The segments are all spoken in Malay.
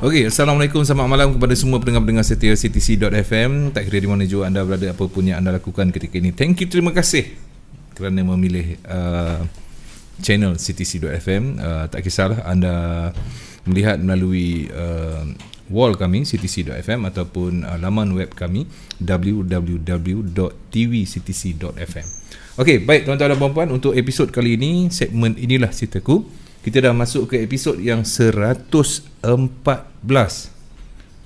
Okey, Assalamualaikum, selamat malam kepada semua pendengar-pendengar setia CTC.fm. Tak kira di mana juga anda berada, apa pun yang anda lakukan ketika ini. Thank you, terima kasih kerana memilih channel CTC.fm. Tak kisahlah anda melihat melalui wall kami CTC.fm ataupun laman web kami www.tvctc.fm. Okey, baik tuan-tuan dan puan-puan, untuk episod kali ini, segmen inilah ceritaku. Kita dah masuk ke episod yang 114.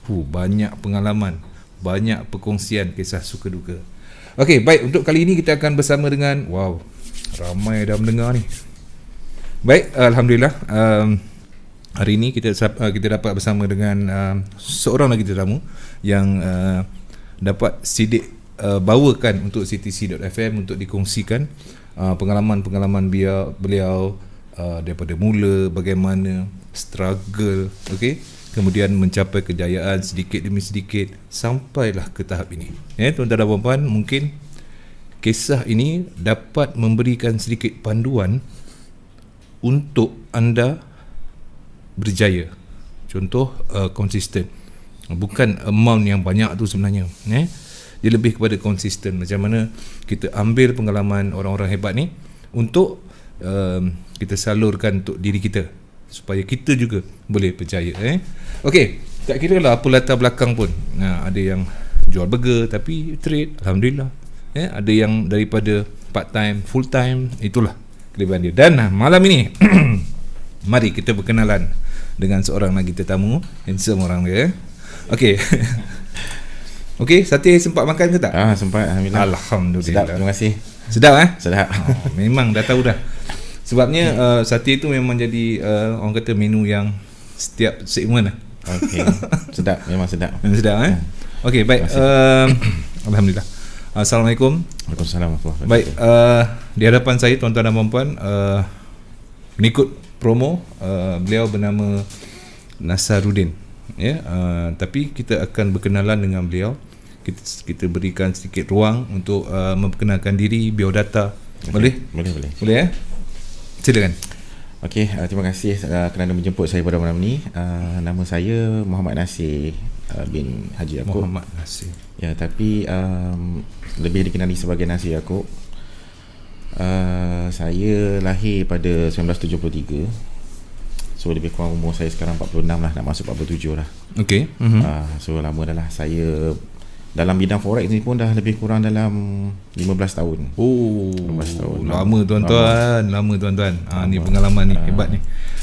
Banyak pengalaman, banyak perkongsian kisah suka duka. Okey, baik, untuk kali ini kita akan bersama dengan ramai dah mendengar ni. Baik, alhamdulillah, hari ini kita dapat bersama dengan seorang lagi tetamu yang dapat sidik bawakan untuk CTC.fm untuk dikongsikan pengalaman-pengalaman beliau daripada mula, bagaimana struggle, okey, kemudian mencapai kejayaan sedikit demi sedikit sampailah ke tahap ini. Tuan-tuan dan puan-puan, mungkin kisah ini dapat memberikan sedikit panduan untuk anda berjaya. Contoh, konsisten. Bukan amount yang banyak tu sebenarnya, dia lebih kepada konsisten. Macam mana kita ambil pengalaman orang-orang hebat ni untuk kita salurkan untuk diri kita supaya kita juga boleh berjaya. Okey, tak kira lah apa latar belakang pun. Ada yang jual burger tapi trade, alhamdulillah. Ada yang daripada part time, full time, itulah kelebihan dia. Dan malam ini mari kita berkenalan dengan seorang lagi tetamu, handsome orang dia. Okey. Okey, Sati sempat makan ke tak? Sempat, alhamdulillah. Alhamdulillah. Sedap, terima kasih. Sedap Sedap. Memang dah tahu dah. Sebabnya sate itu memang jadi orang kata menu yang setiap segmen lah. Okey. Sedap, memang sedap. Memang sedap Okey, baik. Alhamdulillah. Assalamualaikum. Waalaikumsalam. Baik, di hadapan saya tuan-tuan dan puan-puan, mengikut promo, beliau bernama Nasaruddin. Tapi kita akan berkenalan dengan beliau. Kita berikan sedikit ruang untuk memperkenalkan diri, biodata. Okay. Boleh. Boleh. Silakan. Okey, terima kasih kerana menjemput saya pada malam ni. Nama saya Muhammad Nasir bin Haji Yaakob. Muhammad Nasir. Ya, tapi lebih dikenali sebagai Nasir Yaakob. Saya lahir pada 1973. So lebih kurang umur saya sekarang 46 lah, nak masuk 47 lah. Okey. So lama dah lah. Saya dalam bidang forex ni pun dah lebih kurang dalam 15 tahun. 15 tahun. Lama tuan-tuan. Ni pengalaman ni hebat ni.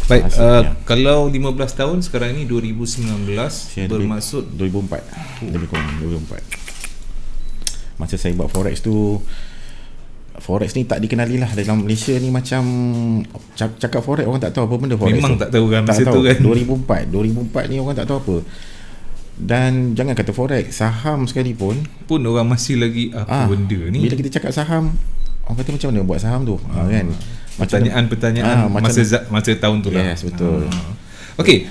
Baik, hasilnya. kalau 15 tahun sekarang ini 2019 Saya bermaksud 2004. Lebih kurang 2004. Masa saya buat forex tu, forex ni tak dikenali lah dalam Malaysia ni. Macam cakap forex orang tak tahu apa benda forex memang tu. tak tahu kan Tak masa tahu. tu kan. 2004 ni orang tak tahu apa. Dan jangan kata forex, saham sekalipun Pun orang masih lagi apa benda ni. bila kita cakap saham, orang kata macam mana buat saham tu, kan? Pertanyaan-pertanyaan masa tahun tu lah. Yes, betul. Okey,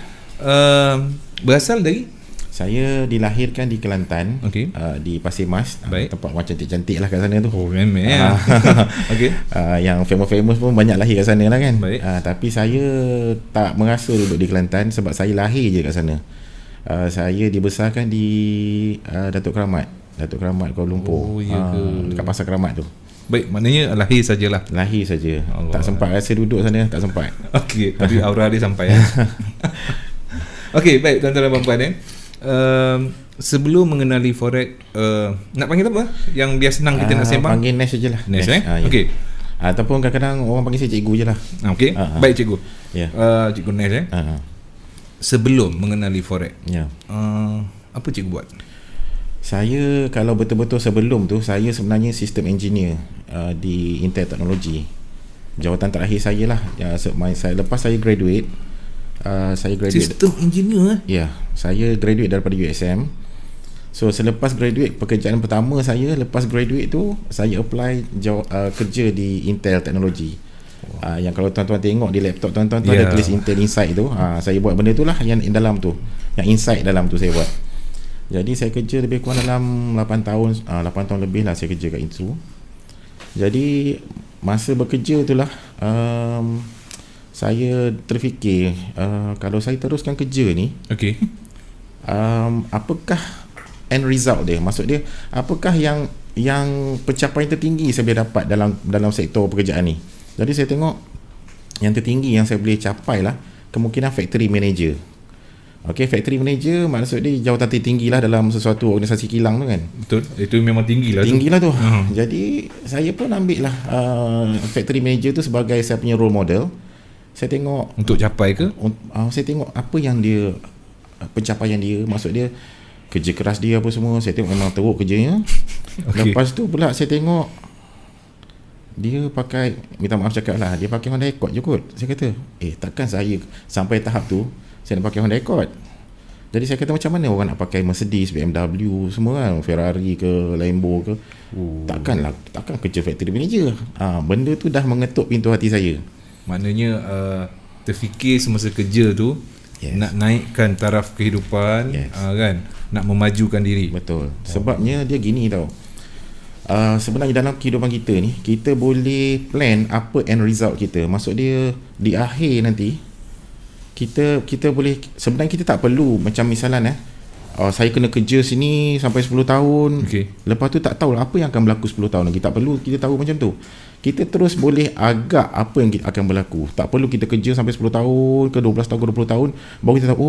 berasal dari Saya dilahirkan di Kelantan, Okey. di Pasir Mas. Baik. Tempat macam cantik-cantik lah kat sana tu. memang. Okey. Yang famous-famous pun banyak lahir kat sana lah kan. Baik. Tapi saya tak merasa duduk di Kelantan sebab saya lahir je kat sana. Saya dibesarkan di Datuk Keramat Kuala Lumpur. Oh, ya ke? Dekat Pasar Keramat tu. Baik, maknanya lahir sajalah. Lahir saja. Allah. Tak sempat rasa duduk sana, tak sempat. Okey, tapi aura dia sampai ya. Okey, baik tuan-tuan dan puan-puan sebelum mengenali forex, nak panggil apa? Yang biar senang kita nak sembang. Panggil Nes je lah. Nes, Ya. Okey. Ataupun kadang-kadang orang panggil saya cikgu je lah. Okey. Baik cikgu. Ya. Cikgu Nes sebelum mengenali forex, Ya. apa cikgu buat? Saya kalau betul-betul sebelum tu, saya sebenarnya sistem engineer di Intel Technology. Jawatan terakhir saya lah. Lepas saya graduate, Sistem engineer Ya, saya graduate daripada USM. So selepas graduate, pekerjaan pertama saya lepas graduate tu, saya apply kerja di Intel Technology. Yang kalau tuan-tuan tengok di laptop tuan-tuan tu ada tulis Intel Insight tu. Saya buat benda tu lah yang dalam tu. Yang Insight dalam tu saya buat. Jadi saya kerja lebih kurang dalam 8 tahun 8 tahun lebih lah saya kerja kat itu. Jadi masa bekerja tu lah saya terfikir kalau saya teruskan kerja ni, Okey. apakah end result dia? Maksud dia apakah yang pencapaian tertinggi saya boleh dapat dalam sektor pekerjaan ni. Jadi saya tengok yang tertinggi yang saya boleh capai lah kemungkinan factory manager. Okey, factory manager maksud dia jawatan tertinggi lah dalam sesuatu organisasi kilang tu kan. Betul. Itu memang tinggi lah tu. Jadi saya pun ambil lah factory manager tu sebagai saya punya role model. Saya tengok untuk capai ke? Saya tengok apa yang dia, pencapaian dia, maksud dia kerja keras dia apa semua. Saya tengok memang teruk kerjanya. Lepas tu pula saya tengok dia pakai, minta maaf cakap lah, dia pakai Honda Accord je kot. Saya kata takkan saya sampai tahap tu saya nak pakai Honda Accord. Jadi saya kata macam mana orang nak pakai Mercedes, BMW semua kan, Ferrari ke Lambo ke. Takkan kerja factory manager. Benda tu dah mengetuk pintu hati saya. Maknanya terfikir semasa kerja tu nak naikkan taraf kehidupan, kan, nak memajukan diri. Betul. Sebabnya dia gini tau. Sebenarnya dalam kehidupan kita ni, kita boleh plan apa end result kita. Maksud dia di akhir nanti kita boleh, sebenarnya kita tak perlu macam misalan saya kena kerja sini sampai 10 tahun. Lepas tu tak tahu apa yang akan berlaku 10 tahun lagi. Tak perlu kita tahu macam tu. Kita terus boleh agak apa yang akan berlaku. Tak perlu kita kerja sampai 10 tahun ke 12 tahun ke 20 tahun baru kita tahu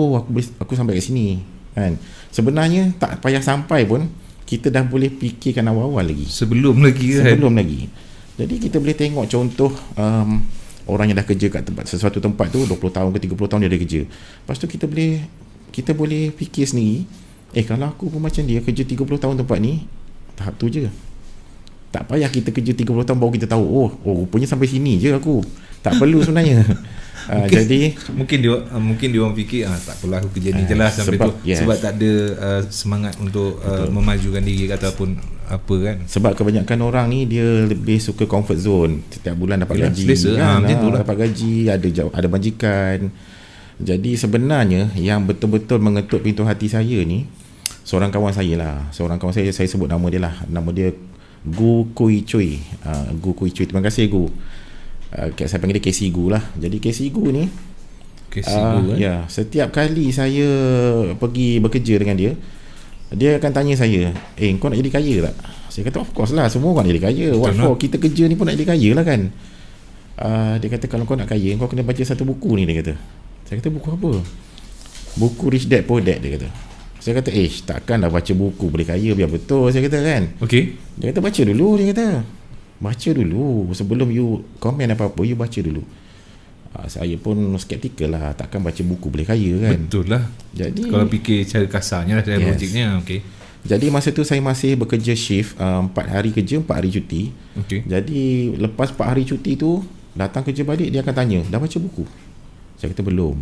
aku sampai kat sini kan. Sebenarnya tak payah sampai pun kita dah boleh fikirkan awal-awal lagi. Sebelum lagi. Jadi kita boleh tengok contoh orang yang dah kerja kat sesuatu tempat tu 20 tahun ke 30 tahun dia dah kerja. Lepas tu kita boleh fikir sendiri, kalau aku pun macam dia kerja 30 tahun tempat ni, tahap tu je. Tak payah kita kerja 30 tahun baru kita tahu rupanya sampai sini je aku. Tak perlu sebenarnya. Jadi mungkin dia orang fikir tak apalah aku kerja ni je lah sampai tu. Sebab tak ada semangat untuk memajukan diri ataupun apa kan. Sebab kebanyakan orang ni dia lebih suka comfort zone. Setiap bulan dapat gaji kan, dapat gaji, ada majikan. Jadi sebenarnya yang betul-betul mengetuk pintu hati saya ni seorang kawan saya lah. Seorang kawan saya sebut nama dia lah. Nama dia Gu Kui Chui. Gu Kui Chui. Terima kasih Gu. Saya panggil dia KC Gu lah. Jadi KC Gu ni setiap kali saya pergi bekerja dengan dia, dia akan tanya saya, kau nak jadi kaya tak? Saya kata of course lah, semua orang nak jadi kaya. What for? Kita kerja ni pun nak jadi kaya lah kan. Dia kata kalau kau nak kaya, kau kena baca satu buku ni, dia kata. Saya kata buku apa? Buku Rich Dad Poor Dad, dia kata. Saya kata takkan dah baca buku boleh kaya, biar betul, saya kata kan. Dia kata baca dulu, dia kata. Baca dulu sebelum you komen apa-apa, you baca dulu. Saya pun skeptikal lah, takkan baca buku boleh kaya kan. Betul lah. Jadi Kalau fikir cara kasarnya lah, cara logiknya. Okay. Jadi masa tu saya masih bekerja shift, 4 hari kerja 4 hari cuti. Okay. Jadi lepas 4 hari cuti tu, datang kerja balik dia akan tanya, dah baca buku? Saya kata belum.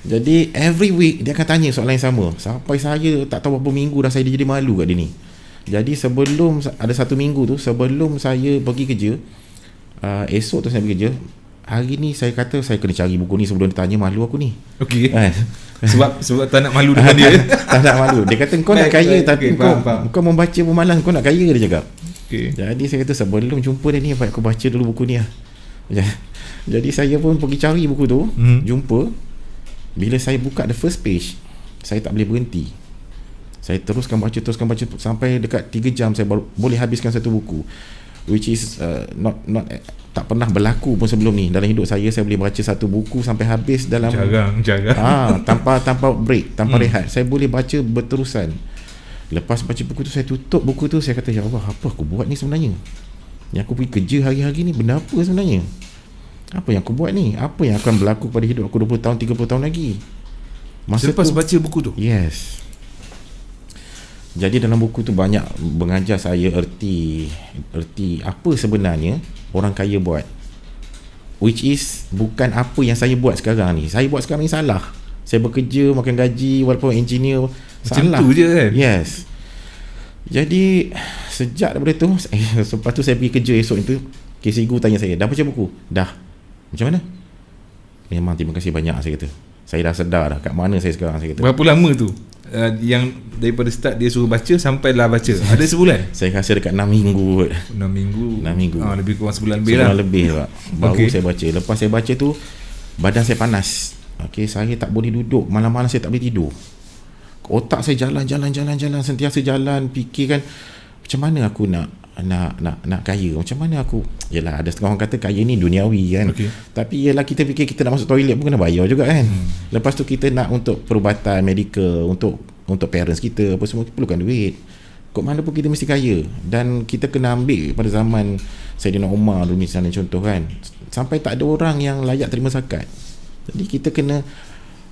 Jadi every week dia akan tanya soalan yang sama. Sampai saya tak tahu berapa minggu dah saya jadi malu kat dia ni. Jadi sebelum, ada satu minggu tu sebelum saya pergi kerja, esok tu saya pergi kerja, hari ni saya kata saya kena cari buku ni sebelum dia tanya, malu aku ni. Okay. Sebab tak nak malu depan dia. Tak nak malu. Dia kata kau nak kaya, tapi faham. kau membaca pun malas, kau nak kaya, dia cakap. Okay. Jadi saya kata sebelum jumpa dia ni, baik aku baca dulu buku ni lah. Jadi saya pun pergi cari buku tu, jumpa. Bila saya buka the first page, saya tak boleh berhenti. Saya teruskan baca sampai dekat 3 jam saya baru boleh habiskan satu buku, which is not tak pernah berlaku pun sebelum ni. Dalam hidup saya boleh baca satu buku sampai habis dalam jarang. tanpa break, tanpa rehat. Saya boleh baca berterusan. Lepas baca buku tu, saya tutup buku tu, saya kata, ya Allah, apa aku buat ni sebenarnya? Yang aku pergi kerja hari-hari ni benda apa sebenarnya? Apa yang aku buat ni? Apa yang akan berlaku pada hidup aku 20 tahun, 30 tahun lagi? Lepas baca buku tu? Yes. Jadi dalam buku tu banyak mengajar saya erti apa sebenarnya orang kaya buat, which is bukan apa yang saya buat sekarang ni. Saya buat sekarang ni salah. Saya bekerja makan gaji walaupun engineer, salah. Macam tu je kan? Yes. Jadi sejak daripada tu, lepas tu saya pergi kerja esok itu, cikgu tanya saya, dah baca buku? Dah. Macam mana? Memang terima kasih banyak, saya kata. Saya dah sedar dah kat mana saya sekarang, saya kata. Berapa lama tu? Yang daripada start dia suruh baca sampailah baca? Ada sebulan? Saya rasa dekat 6 minggu. 6 minggu. Lebih kurang sebulan lebih lah. Sebulan lebih lah. Baru saya baca. Lepas saya baca tu, badan saya panas. Okay, saya tak boleh duduk. Malam-malam saya tak boleh tidur. Otak saya jalan, sentiasa jalan, fikirkan macam mana aku nak kaya, macam mana aku, yelah ada setengah orang kata kaya ni duniawi kan, tapi yelah kita fikir kita nak masuk toilet pun kena bayar juga kan. Lepas tu kita nak untuk perubatan medical, untuk parents kita apa semua, perlukan duit. Kok mana pun kita mesti kaya, dan kita kena ambil pada zaman Saidina Umar dulu misalnya contoh kan, sampai tak ada orang yang layak terima zakat. Jadi kita kena,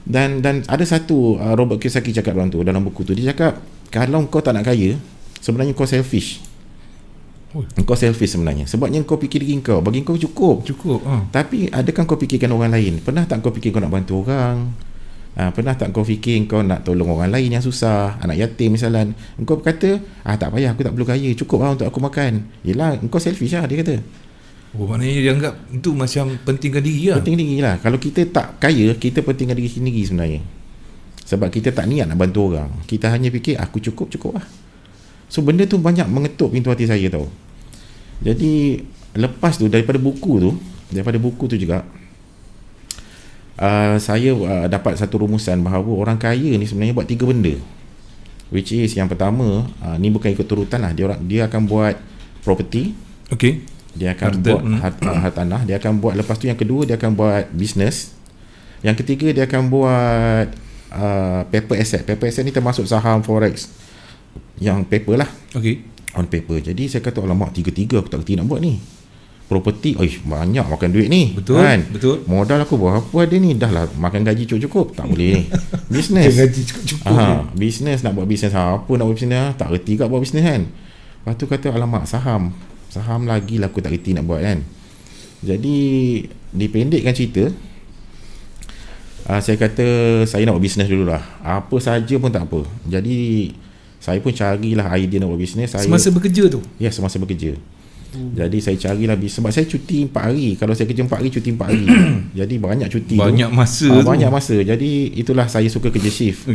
dan ada satu Robert Kiyosaki cakap dalam buku tu, dia cakap kalau kau tak nak kaya, sebenarnya kau selfish. Kau selfish sebenarnya, sebabnya kau fikir diri kau, bagi kau cukup. Tapi adakah kau fikirkan orang lain? Pernah tak kau fikir kau nak bantu orang? Pernah tak kau fikir kau nak tolong orang lain yang susah, anak yatim misalnya? Engkau kata, tak payah, aku tak perlu kaya, cukup lah untuk aku makan. Yelah, engkau selfish lah, dia kata. Maknanya dia anggap itu macam pentingkan diri lah. Penting diri lah. Kalau kita tak kaya, kita pentingkan diri sendiri sebenarnya. Sebab kita tak niat nak bantu orang, kita hanya fikir aku cukup lah. So benda tu banyak mengetuk pintu hati saya tau. Jadi lepas tu daripada buku tu juga saya dapat satu rumusan bahawa orang kaya ni sebenarnya buat 3 benda, which is yang pertama, ni bukan ikut turutan lah, dia akan buat property. Dia akan buat hartanah, dia akan buat, lepas tu yang kedua dia akan buat business, yang ketiga dia akan buat paper asset. Paper asset ni termasuk saham, forex, yang paper lah, on paper. Jadi saya kata, alamak, 3 aku tak kerti nak buat ni. Property, banyak makan duit ni. Betul. Modal aku berapa ada ni, dah lah makan gaji cukup, tak boleh ni. Business gaji cukup. Business, nak buat business apa, nak buat business, tak kerti kat buat business kan. Lepas tu kata, alamak, saham lagi lah aku tak kerti nak buat kan. Jadi dipendekkan cerita, saya kata saya nak buat business dulu lah, apa saja pun tak apa. Jadi saya pun carilah idea nak buat business. Semasa bekerja tu? Ya, semasa bekerja. Jadi saya carilah bisnes, sebab saya cuti 4 hari. Kalau saya kerja 4 hari, cuti 4 hari. Jadi banyak cuti, banyak masa banyak masa. Jadi itulah saya suka kerja shift.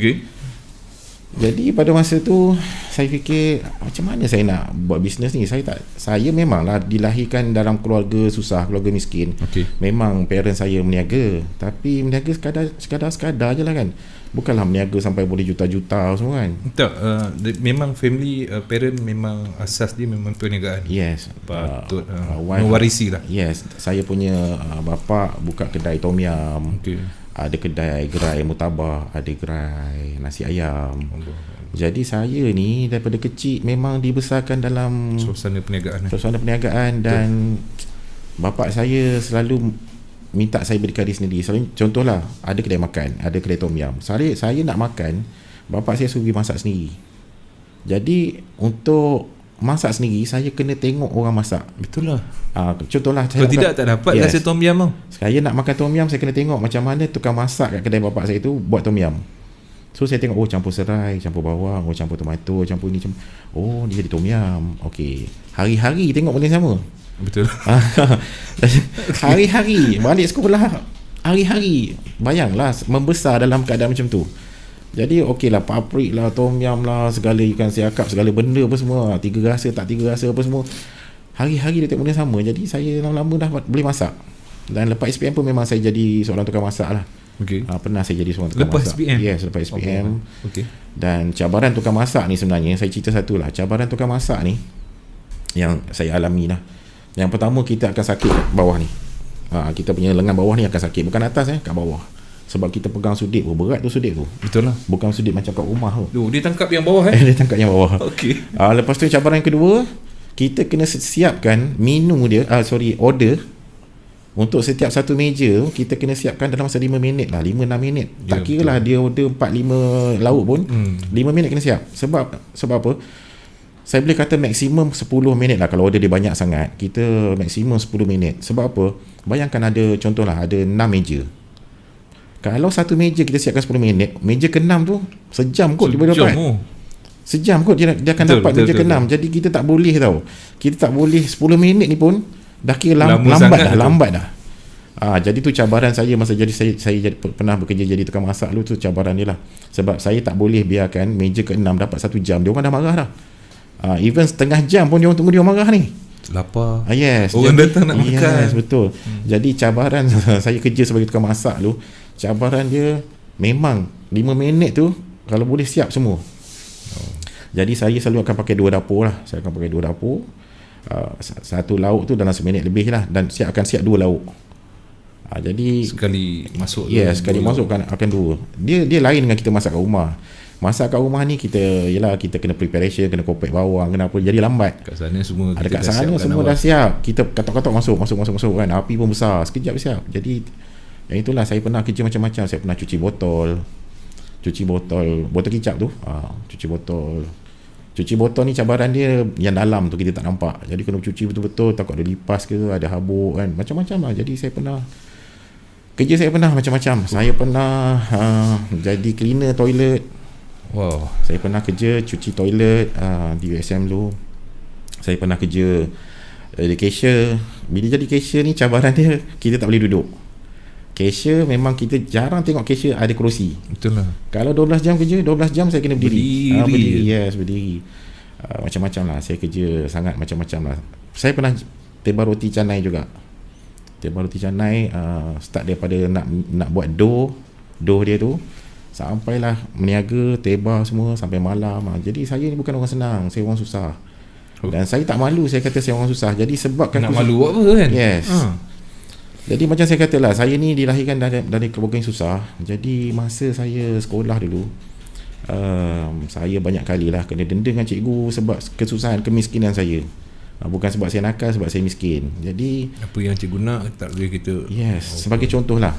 Jadi pada masa tu saya fikir, macam mana saya nak buat bisnes ni. Saya memanglah dilahirkan dalam keluarga susah, keluarga miskin. Memang parents saya meniaga, tapi meniaga sekadar je lah kan. Bukanlah meniaga sampai boleh juta-juta semua kan. Tak, memang family, parent memang asas dia memang perniagaan. Yes, patut mewarisi lah. Yes, saya punya bapa buka kedai tom yum. Ada kedai gerai murtabak, ada gerai nasi ayam. Jadi saya ni daripada kecil memang dibesarkan dalam suasana perniagaan dan Bapak saya selalu minta saya beli kari sendiri. Selalu, contohlah, ada kedai makan, ada kedai tom yum. Saya nak makan, bapak saya suruh pergi masak sendiri. Jadi untuk masak sendiri, saya kena tengok orang masak. Betul lah. Contohlah, kalau tidak tak dapat rasa tom yum tau. Saya nak makan tom yum, saya kena tengok macam mana tukang masak kat kedai bapak saya tu buat tom yum. So saya tengok, campur serai, campur bawang, campur tomato, campur ni, dia jadi tom yum. Okey, hari-hari tengok benda sama. Betul. Hari-hari balik sekolah, hari-hari bayanglah membesar dalam keadaan macam tu. Jadi okey lah, paprik lah, tom yum lah, segala ikan siakap, segala benda apa semua, tiga rasa tak tiga rasa apa semua, hari-hari dia tengok benda sama. Jadi saya lama-lama dah boleh masak. Dan lepas SPM pun memang saya jadi seorang tukang masak lah. Okay. Pernah saya jadi seorang tukang masak. SPM? Yes, lepas SPM. Okay. Dan cabaran tukang masak ni sebenarnya, saya cerita satu lah. Cabaran tukang masak ni yang saya alami lah. Yang pertama, kita akan sakit kat bawah ni. Kita punya lengan bawah ni akan sakit. Bukan atas, kat bawah. Sebab kita pegang sudik tu. Berat tu sudik tu. Betul lah. Bukan sudik macam kat rumah tu. Dia tangkap yang bawah Dia tangkap yang bawah. Okay. Lepas tu cabaran yang kedua, kita kena siapkan menu dia, order. Untuk setiap satu meja, kita kena siapkan dalam masa 5 minit lah, 5-6 minit. Tak kira lah dia order 4-5 lauk pun, 5 minit kena siap. Sebab apa? Saya boleh kata maksimum 10 minit lah. Kalau order dia banyak sangat, kita maksimum 10 minit. Sebab apa? Bayangkan ada, contohlah, ada 6 meja. Kalau satu meja kita siapkan 10 minit, meja ke-6 tu sejam kot dia boleh dapat. Sejam kot dia akan dapat meja ke-6. Jadi kita tak boleh tau. Kita tak boleh 10 minit ni pun dah kira lambat dah. Jadi tu cabaran saya masa jadi saya pernah bekerja jadi tukang masak dulu tu, cabaran dia lah. Sebab saya tak boleh biarkan meja ke-6 dapat 1 jam. Dia orang dah marah dah. Even setengah jam pun dia orang tunggu, dia orang marah ni. Lapar. Yes. Orang datang nak makan. Yes, betul. Jadi cabaran saya kerja sebagai tukang masak dulu, cabaran dia memang 5 minit tu kalau boleh siap semua. Jadi saya selalu akan pakai 2 dapur lah. Saya akan pakai 2 dapur. Satu lauk tu dalam 1 minit lebih lah. Dan akan siap 2 lauk. Jadi sekali masuk. Sekali masuk akan 2. Dia lain dengan kita masak kat rumah. Masak kat rumah ni kita kena preparation, kena kopek bawang, kena apa, jadi lambat. Kat sana semua ada kat sana semua dah siap. Kita katok-katok masuk kan. Api pun besar, sekejap siap. Jadi yang itulah, saya pernah kerja macam-macam. Saya pernah cuci botol kicap tu. Cuci botol ni cabaran dia yang dalam tu kita tak nampak. Jadi kena cuci betul-betul, takut ada lipas ke, ada habuk kan. Macam-macam lah. Jadi kerja saya pernah macam-macam. Saya pernah jadi cleaner toilet. Wow. Saya pernah kerja cuci toilet di USM dulu. Saya pernah kerja di cashier. Bila jadi cashier ni cabaran dia, kita tak boleh duduk. Cashier memang kita jarang tengok cashier ada kerusi. Betul lah. Kalau 12 jam kerja, 12 jam saya kena berdiri. Berdiri. Macam-macam lah. Saya kerja sangat macam-macam lah. Saya pernah tebal roti canai juga. Tebal roti canai, start daripada nak buat dough dia tu, sampailah meniaga, tebal semua sampai malam. Jadi saya ni bukan orang senang, saya orang susah. Dan saya tak malu saya kata saya orang susah. Jadi sebabkan nak malu apa kan? Yes. Jadi macam saya katalah, saya ni dilahirkan dari keluarga yang susah. Jadi masa saya sekolah dulu, saya banyak kali lah kena denda dengan cikgu sebab kesusahan, kemiskinan saya. Bukan sebab saya nakal, sebab saya miskin. Jadi apa yang cikgu nak tak boleh kita. Yes. Sebagai contoh lah,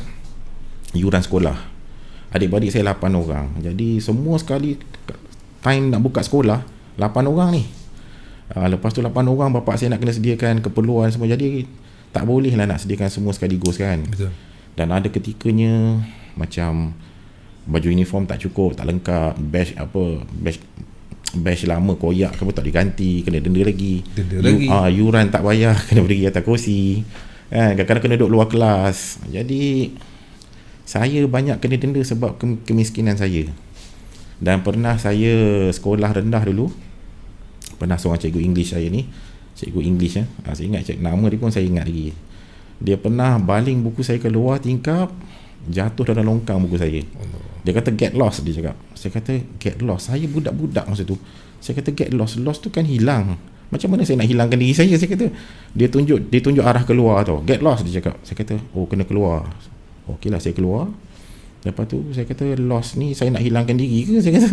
yuran sekolah, adik-beradik saya 8 orang. Jadi semua sekali time nak buka sekolah 8 orang ni. Lepas tu 8 orang bapak saya nak kena sediakan keperluan semua. Jadi tak boleh lah nak sediakan semua sekaligus kan. Betul. Dan ada ketikanya macam baju uniform tak cukup, tak lengkap, badge lama koyak ke tak diganti, kena denda lagi. Yuran tak bayar, kena berdiri atas kursi kan, kadang-kadang kena duduk luar kelas. Jadi saya banyak kena denda sebab kemiskinan saya. Dan pernah saya sekolah rendah dulu, pernah seorang cikgu English saya ni, cikgu English saya ingat nama dia pun saya ingat lagi. Dia pernah baling buku saya ke luar tingkap, jatuh dalam longkang buku saya. Dia kata get lost, dia cakap. Saya kata get lost, saya budak-budak masa tu. Saya kata get lost tu kan hilang. Macam mana saya nak hilangkan diri saya kata. Dia tunjuk arah keluar tau. Get lost, dia cakap. Saya kata kena keluar. Okeylah, saya keluar. Lepas tu saya kata loss ni saya nak hilangkan diri ke? Saya kata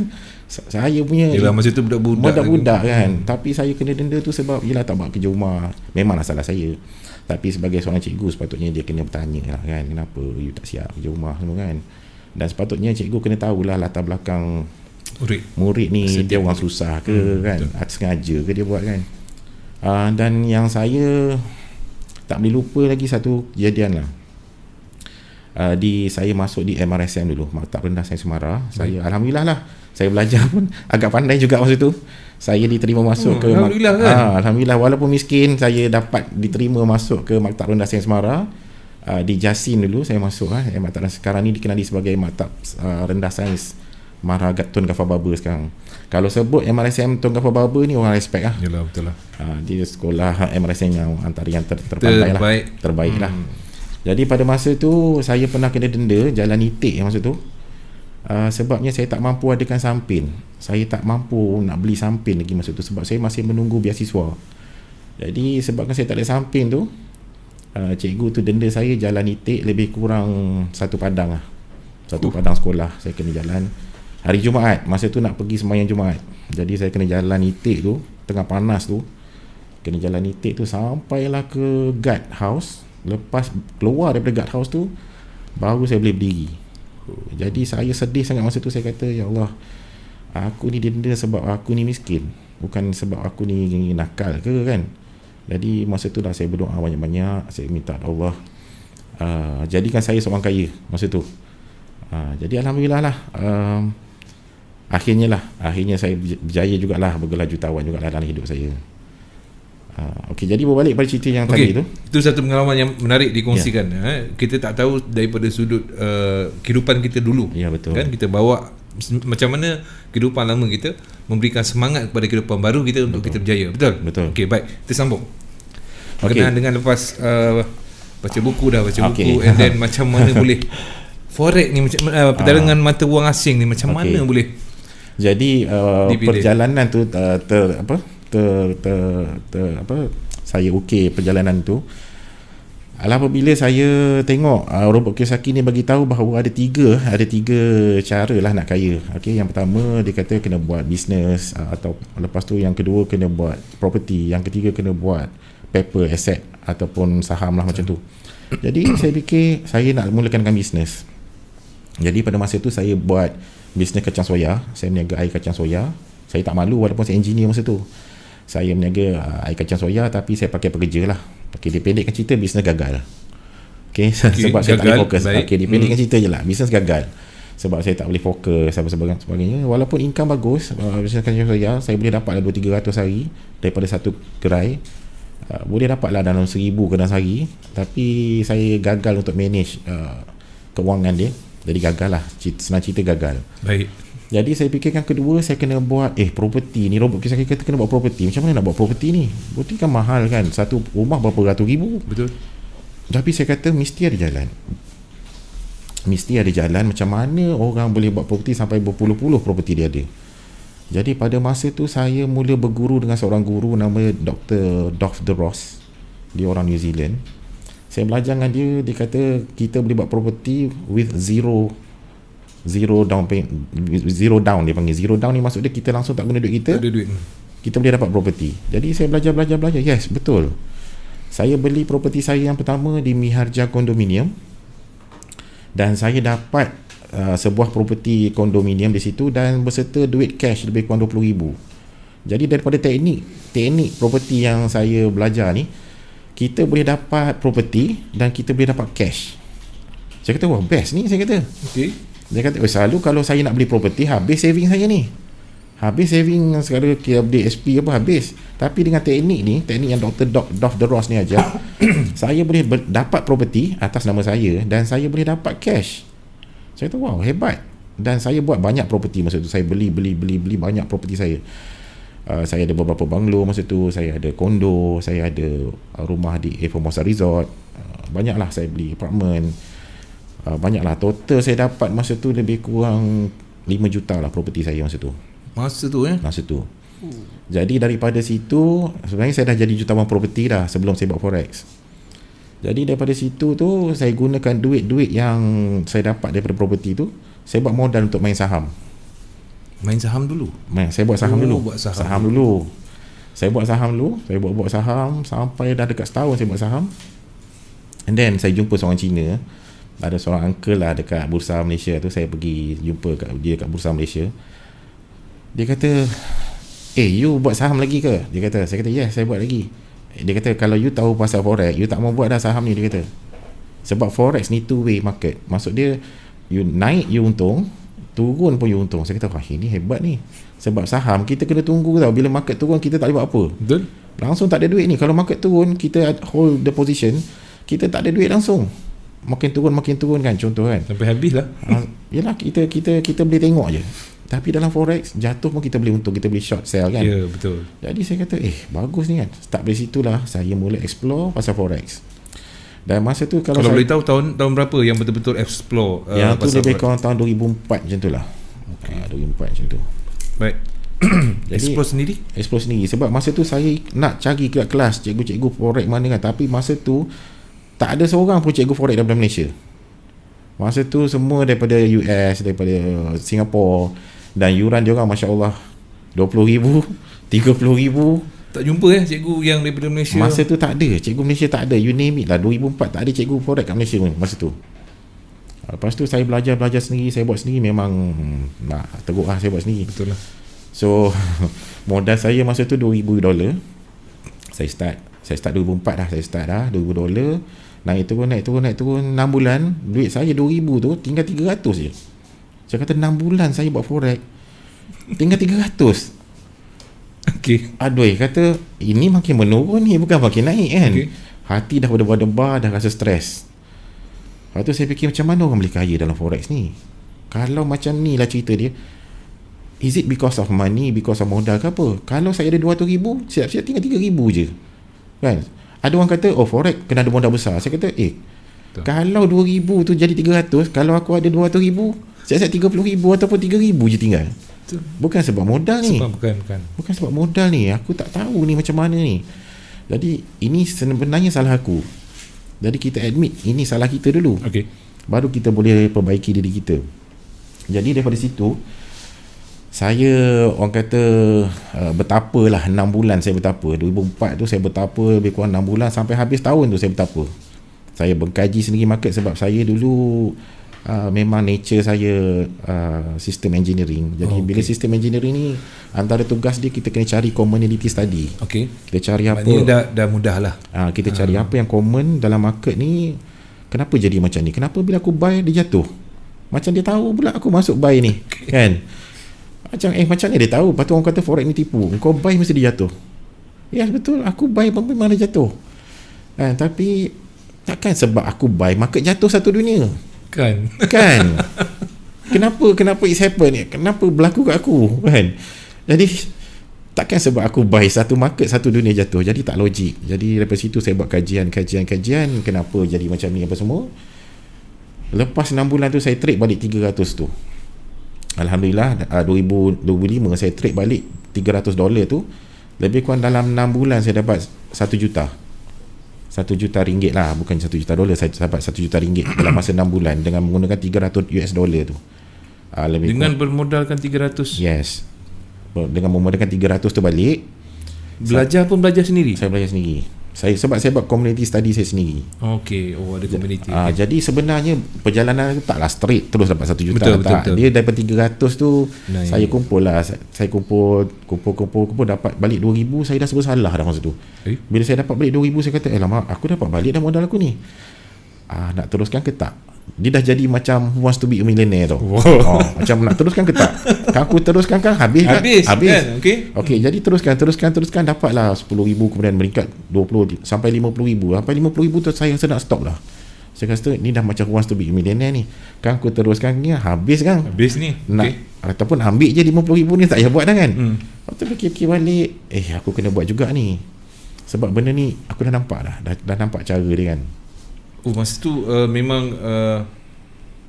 saya punya Yelah masa tu budak-budak kan. Tapi saya kena denda tu sebab yelah tak buat kerja rumah. Memanglah salah saya. Tapi sebagai seorang cikgu sepatutnya dia kena bertanya lah kan, kenapa you tak siap kerja rumah semua kan. Dan sepatutnya cikgu kena tahulah latar belakang murid ni dia orang susah ke kan, sengaja ke dia buat kan. Dan yang saya tak boleh lupa lagi satu kejadian lah. Saya masuk di MRSM dulu, Maktab Rendah Sains Semara. Saya alhamdulillah lah, saya belajar pun agak pandai juga masa tu. Saya diterima masuk ke alhamdulillah kan. Alhamdulillah, walaupun miskin saya dapat diterima masuk ke Maktab Rendah Sains Semara. Di Jasin dulu saya masuk Maktab sekarang ni dikenali sebagai Maktab Rendah Sains Semara Tun Ghaffar Barber sekarang. Kalau sebut MRSM Tun Ghaffar Barber ni orang respect lah. Yalah betul lah. Dia sekolah MRSM yang antara yang terpandai lah, terbaik lah. Jadi pada masa tu saya pernah kena denda jalan itik masa tu. Sebabnya saya tak mampu adakan sampin. Saya tak mampu nak beli sampin lagi masa tu sebab saya masih menunggu beasiswa. Jadi sebabkan saya tak ada sampin tu, cikgu tu denda saya jalan itik lebih kurang satu padang lah. Satu padang sekolah saya kena jalan. Hari Jumaat, masa tu nak pergi sembahyang Jumaat. Jadi saya kena jalan itik tu, tengah panas tu. Kena jalan itik tu sampailah ke guard house. Lepas keluar daripada guard house tu, baru saya boleh berdiri. Jadi saya sedih sangat masa tu. Saya kata, ya Allah, aku ni denda sebab aku ni miskin, bukan sebab aku ni nakal ke kan. Jadi masa tu dah saya berdoa banyak-banyak. Saya minta Allah jadikan saya seorang kaya masa tu. Jadi alhamdulillah lah, akhirnya saya berjaya jugalah, bergelar jutawan jugalah dalam hidup saya. Okey, jadi berbalik pada cerita yang tadi tu. Itu satu pengalaman yang menarik dikongsikan. Kita tak tahu daripada sudut kehidupan kita dulu. Ya, betul. Kan kita bawa macam mana kehidupan lama kita memberikan semangat kepada kehidupan baru kita untuk kita berjaya. Betul. Okey, baik. Kita sambung. Berkenaan dengan lepas baca buku buku and then macam mana boleh forex ni macam perdagangan mata wang asing ni macam mana boleh. Jadi perjalanan tu saya perjalanan tu. Apabila saya tengok Robert Kiyosaki ni bagi tahu bahawa ada tiga cara lah nak kaya. Okey, yang pertama dia kata kena buat bisnes, atau lepas tu yang kedua kena buat property, yang ketiga kena buat paper asset ataupun saham lah macam tu. Jadi saya fikir saya nak mulakan dengan bisnes. Jadi pada masa tu saya buat bisnes kacang soya. Saya meniaga air kacang soya. Saya tak malu walaupun saya engineer masa tu. Saya meniaga air kacang soya tapi saya pakai pekerja lah. Okey, dipendekkan cerita, bisnes gagal. Okey, sebab saya tak boleh fokus. Okey, dipendekkan cerita je lah, bisnes gagal sebab saya tak boleh fokus sebagainya. Walaupun income bagus, bisnes kacang soya saya boleh dapat 200-300 hari daripada satu gerai. Boleh dapat lah dalam 1000 ke dalam sehari. Tapi saya gagal untuk manage kewangan dia. Jadi gagal lah, senang cerita gagal. Baik. Jadi saya fikirkan kedua, saya kena buat property ni. Robert Kiyosaki kata kena buat property. Macam mana nak buat property ni? Property kan mahal kan, satu rumah berapa ratus ribu. Betul. Tapi saya kata mesti ada jalan. Mesti ada jalan. Macam mana orang boleh buat property sampai berpuluh-puluh property dia ada. Jadi pada masa tu saya mula berguru dengan seorang guru nama Dr. Dolph de Ross. Dia orang New Zealand. Saya belajar dengan dia. Dia kata kita boleh buat property with zero down dia panggil. Zero down ni maksud dia kita langsung tak guna duit kita, kita boleh dapat property. Jadi saya belajar. Yes, betul. Saya beli property saya yang pertama di Miharja Condominium, dan saya dapat sebuah property kondominium di situ dan berserta duit cash lebih kurang 20,000. Jadi daripada teknik property yang saya belajar ni, kita boleh dapat property dan kita boleh dapat cash. Saya kata wah best ni, saya kata. Okey. Dia kata selalu kalau saya nak beli property habis saving saya ni. Habis saving sekarang kita update SP apa habis. Tapi dengan teknik yang Dr. Dolph de Ross ni aja, saya boleh dapat property atas nama saya dan saya boleh dapat cash. Saya kata wow, hebat. Dan saya buat banyak property masa tu. Saya beli banyak property saya. Saya ada beberapa banglo masa tu, saya ada kondo, saya ada rumah di Formosa Resort. Banyaklah saya beli apartment. Banyaklah, total saya dapat masa tu lebih kurang 5 juta lah property saya masa tu. Masa tu. Jadi daripada situ sebenarnya saya dah jadi jutawan property dah sebelum saya buat forex. Jadi daripada situ tu saya gunakan duit-duit yang saya dapat daripada properti tu, saya buat modal untuk main saham. Main saham dulu. Saya buat saham dulu. Buat saham Saya buat saham dulu. Saya buat saham sampai dah dekat setahun saya buat saham. And then saya jumpa seorang Cina. Ada seorang uncle lah dekat Bursa Malaysia tu. Saya pergi jumpa dia kat Bursa Malaysia. Dia kata, you buat saham lagi ke? Dia kata. Saya kata, yes, saya buat lagi. Dia kata, kalau you tahu pasal forex, you tak mau buat dah saham ni. Dia kata, sebab forex ni two way market. Maksud dia, you naik you untung, turun pun you untung. Saya kata, wah ini hebat ni. Sebab saham kita kena tunggu tau. Bila market turun kita tak boleh buat apa. Betul. Langsung tak ada duit ni. Kalau market turun kita hold the position, kita tak ada duit langsung. Makin turun kan, contoh kan. Sampai habis lah. Yelah, kita boleh tengok je. Tapi dalam forex jatuh pun kita boleh untung, kita boleh short sell kan. Ya, betul. Jadi saya kata bagus ni kan. Start dari situlah saya mula explore pasal forex. Dan masa tu kalau boleh tahu tahun berapa yang betul-betul explore yang tu pasal lebih forex? kurang tahun 2004 macam tu lah. 2004 macam tu. Baik. Jadi explore sendiri sebab masa tu saya nak cari kelas cikgu-cikgu forex mana kan, tapi masa tu tak ada seorang pun cikgu forex daripada Malaysia. Masa tu semua daripada US, daripada Singapura, dan yuran dia orang masya-Allah 20,000, 30,000. Tak jumpa cikgu yang daripada Malaysia. Masa tu tak ada, cikgu Malaysia tak ada. You name it lah, 2004 tak ada cikgu forex kat Malaysia pun masa tu. Lepas tu saya belajar sendiri, saya buat sendiri, memang teruk lah saya buat sendiri. Betul lah. So modal saya masa tu $2,000. Saya start 2004 dah, saya start dah $2,000. Naik turun 6 bulan, duit saya 2,000 tu tinggal 300 je. Saya kata 6 bulan saya buat forex tinggal 300. Okey. Aduh, kata ini makin menurun ni, bukan makin naik kan. Okay. Hati dah berdebar-debar, dah rasa stres. Lepas tu saya fikir, macam mana orang boleh kaya dalam forex ni? Kalau macam ni lah cerita dia, is it because of money, because of modal ke apa? Kalau saya ada 200,000, siap-siap tinggal 3,000 je kan. Ada orang kata forex kena ada modal besar. Saya kata kalau 2,000 tu jadi 300, kalau aku ada 200,000, siap-siap 30,000 ataupun 3,000 je tinggal. Betul. Bukan sebab modal ni. Bukan sebab modal ni. Aku tak tahu ni macam mana ni. Jadi ini sebenarnya salah aku. Jadi kita admit ini salah kita dulu. Okay. Baru kita boleh perbaiki diri kita. Jadi daripada situ saya orang kata betapalah 6 bulan saya bertapa. 2004 tu saya bertapa lebih kurang 6 bulan sampai habis tahun tu saya bertapa. Saya mengkaji sendiri market sebab saya dulu memang nature saya sistem engineering. Jadi bila sistem engineering ni antara tugas dia kita kena cari commonality study. Okey. Kita cari apa. Maknanya dah mudah lah. Kita cari apa yang common dalam market ni. Kenapa jadi macam ni? Kenapa bila aku buy dia jatuh? Macam dia tahu pula aku masuk buy ni. Kan? Macam ni dia tahu. Lepas tu orang kata forex ni tipu. Kau buy mesti dia jatuh. Ya betul, aku buy memang dia jatuh. Tapi takkan sebab aku buy market jatuh satu dunia. Kan? Kenapa it's happen ni? Kenapa berlaku kat aku? Kan? Jadi takkan sebab aku buy satu market satu dunia jatuh. Jadi tak logik. Jadi daripada situ saya buat kajian kenapa jadi macam ni apa semua. Lepas 6 bulan tu saya trade balik 300 tu. Alhamdulillah 2005 saya trade balik $300 tu. Lebih kurang dalam 6 bulan saya dapat 1 juta. 1 juta ringgit lah, bukan 1 juta dolar. Saya dapat 1 juta ringgit dalam masa 6 bulan dengan menggunakan $300 tu. Dengan bermodalkan 300. Yes. Dengan memodalkan 300 tu balik. Belajar sendiri. Saya belajar sendiri. Sebab saya buat community study saya sendiri. Okey, ada community. Jadi sebenarnya perjalanan tu taklah straight terus dapat 1 juta. Betul. Dia daripada 300 tu nice. Saya kumpul lah. Saya kumpul dapat balik 2,000. Saya dah serba salah dah masa tu. Bila saya dapat balik 2,000 saya kata lama aku dapat balik dah modal aku ni. Nak teruskan ke tak? Dia dah jadi macam Who Wants to be a Millionaire tau. Macam nak teruskan ke tak? Aku teruskan kan habis kan? Kan? Okey, jadi teruskan dapatlah 10,000, kemudian meningkat 20 sampai 50,000. Sampai 50,000 tu saya rasa nak stop lah. Saya kata ni dah macam Who Wants to be a Millionaire ni. Kan aku teruskan ni habis kan? Habis ni. Ataupun ambil je 50,000 ni tak payah buat dah kan? Lepas tu fikir balik, aku kena buat juga ni. Sebab benda ni aku dah nampak dah nampak cara dia kan. Masa tu memang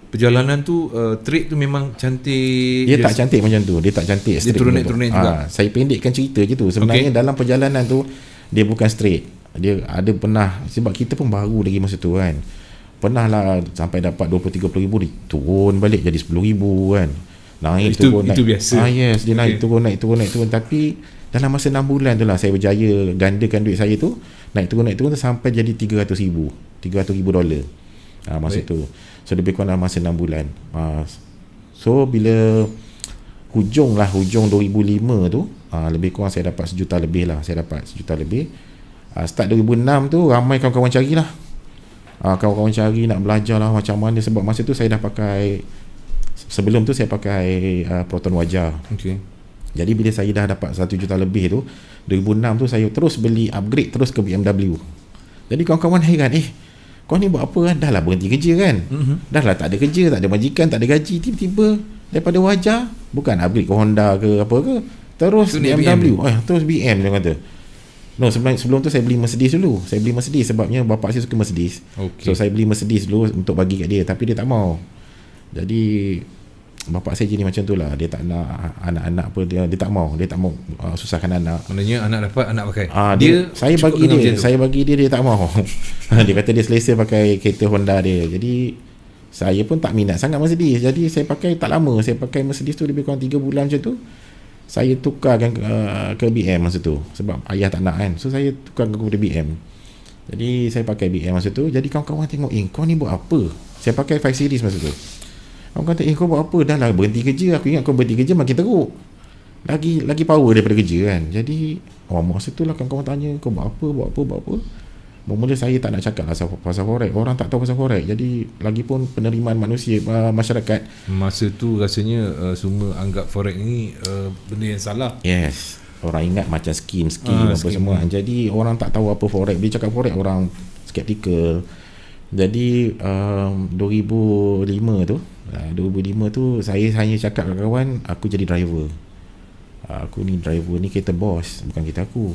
perjalanan tu trade tu memang cantik. Dia tak cantik macam tu. Dia tak cantik. Dia turun naik juga. Saya pendekkan cerita je tu. Sebenarnya dalam perjalanan tu dia bukan straight. Dia ada pernah, sebab kita pun baru lagi masa tu kan, pernah lah sampai dapat 20-30 ribu, dia turun balik jadi 10 ribu kan, naik Itu turun naik. biasa. Yes, dia naik turun naik turun naik turun. Tapi dalam masa 6 bulan tu lah saya berjaya gandakan duit saya tu, naik turun tu sampai jadi 300 ribu $300,000 masa tu. So lebih kurang dalam masa 6 bulan. So bila hujung 2005 tu, lebih kurang saya dapat sejuta lebih lah. Start 2006 tu ramai kawan-kawan cari lah. Kawan-kawan cari nak belajar lah macam mana, sebab masa tu saya dah pakai, sebelum tu saya pakai Proton Wajah. Okay. Jadi bila saya dah dapat 1 juta lebih tu, 2006 tu saya terus beli upgrade terus ke BMW. Jadi kawan-kawan heran, kau ni buat apa kan? Dah lah berhenti kerja kan, dah lah tak ada kerja, tak ada majikan, tak ada gaji, tiba-tiba daripada Wajah bukan upgrade ke Honda ke apa ke, terus BMW. Terus BM dia kata. No, sebelum tu saya beli Mercedes dulu. Saya beli Mercedes sebabnya bapak saya suka Mercedes. Okay. So saya beli Mercedes dulu untuk bagi kat dia, tapi dia tak mau. Jadi bapak saya jenis macam tu lah. Dia tak nak anak-anak apa, dia tak mau susahkan anak. Maknanya anak dapat, anak pakai. Saya bagi dia tak mau. Dia kata dia selesa pakai kereta Honda dia. Jadi saya pun tak minat sangat Mercedes. Jadi saya pakai tak lama. Saya pakai Mercedes tu lebih kurang 3 bulan macam tu. Saya tukarkan ke BM masa tu, sebab ayah tak nak kan. So saya tukar ke BM. Jadi saya pakai BM masa tu. Jadi kawan-kawan tengok, kau ni buat apa? Saya pakai 5 series masa tu. Kawan kata, kau buat apa? Dah lah berhenti kerja. Aku ingat kau berhenti kerja makin teruk, lagi power daripada kerja kan. Jadi masa tu lah kawan-kawan tanya, kau buat apa. Mula saya tak nak cakap lah pasal forex. Orang tak tahu pasal forex. Jadi lagipun penerimaan manusia, masyarakat masa tu rasanya semua anggap forex ni benda yang salah. Yes, orang ingat macam skim apa semua. Jadi orang tak tahu apa forex. Bila cakap forex orang skeptikal. Jadi 2005 tu saya hanya cakap kat kawan, aku jadi driver. Aku ni driver ni kereta bos, bukan kereta aku.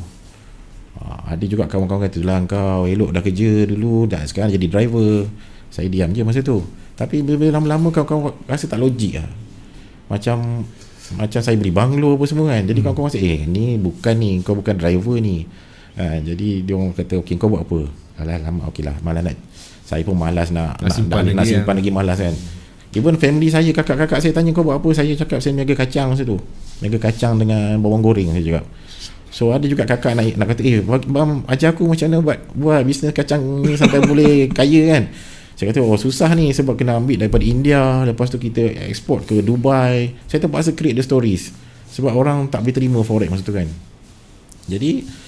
Ada juga kawan-kawan kata, lah kau elok dah kerja dulu, dah sekarang jadi driver. Saya diam je masa tu. Tapi bila lama-lama kawan-kawan rasa tak logik lah. Macam saya beli banglo apa semua kan. Jadi kawan-kawan rasa, ni kau bukan driver ni. Jadi dia orang kata, okey kau buat apa? Alah lama, okey lah, malas nak. Saya pun malas nak simpan lagi malas kan. Even family saya, kakak-kakak saya tanya kau buat apa, saya cakap saya niaga kacang masa tu. Niaga kacang dengan bawang goreng saya cakap. So ada juga kakak nak kata, bang ajar aku macam mana buat bisnes kacang ni sampai boleh kaya kan. Saya kata, susah ni sebab kena ambil daripada India, lepas tu kita export ke Dubai. Saya terpaksa create the stories sebab orang tak boleh terima forex masa tu kan. Jadi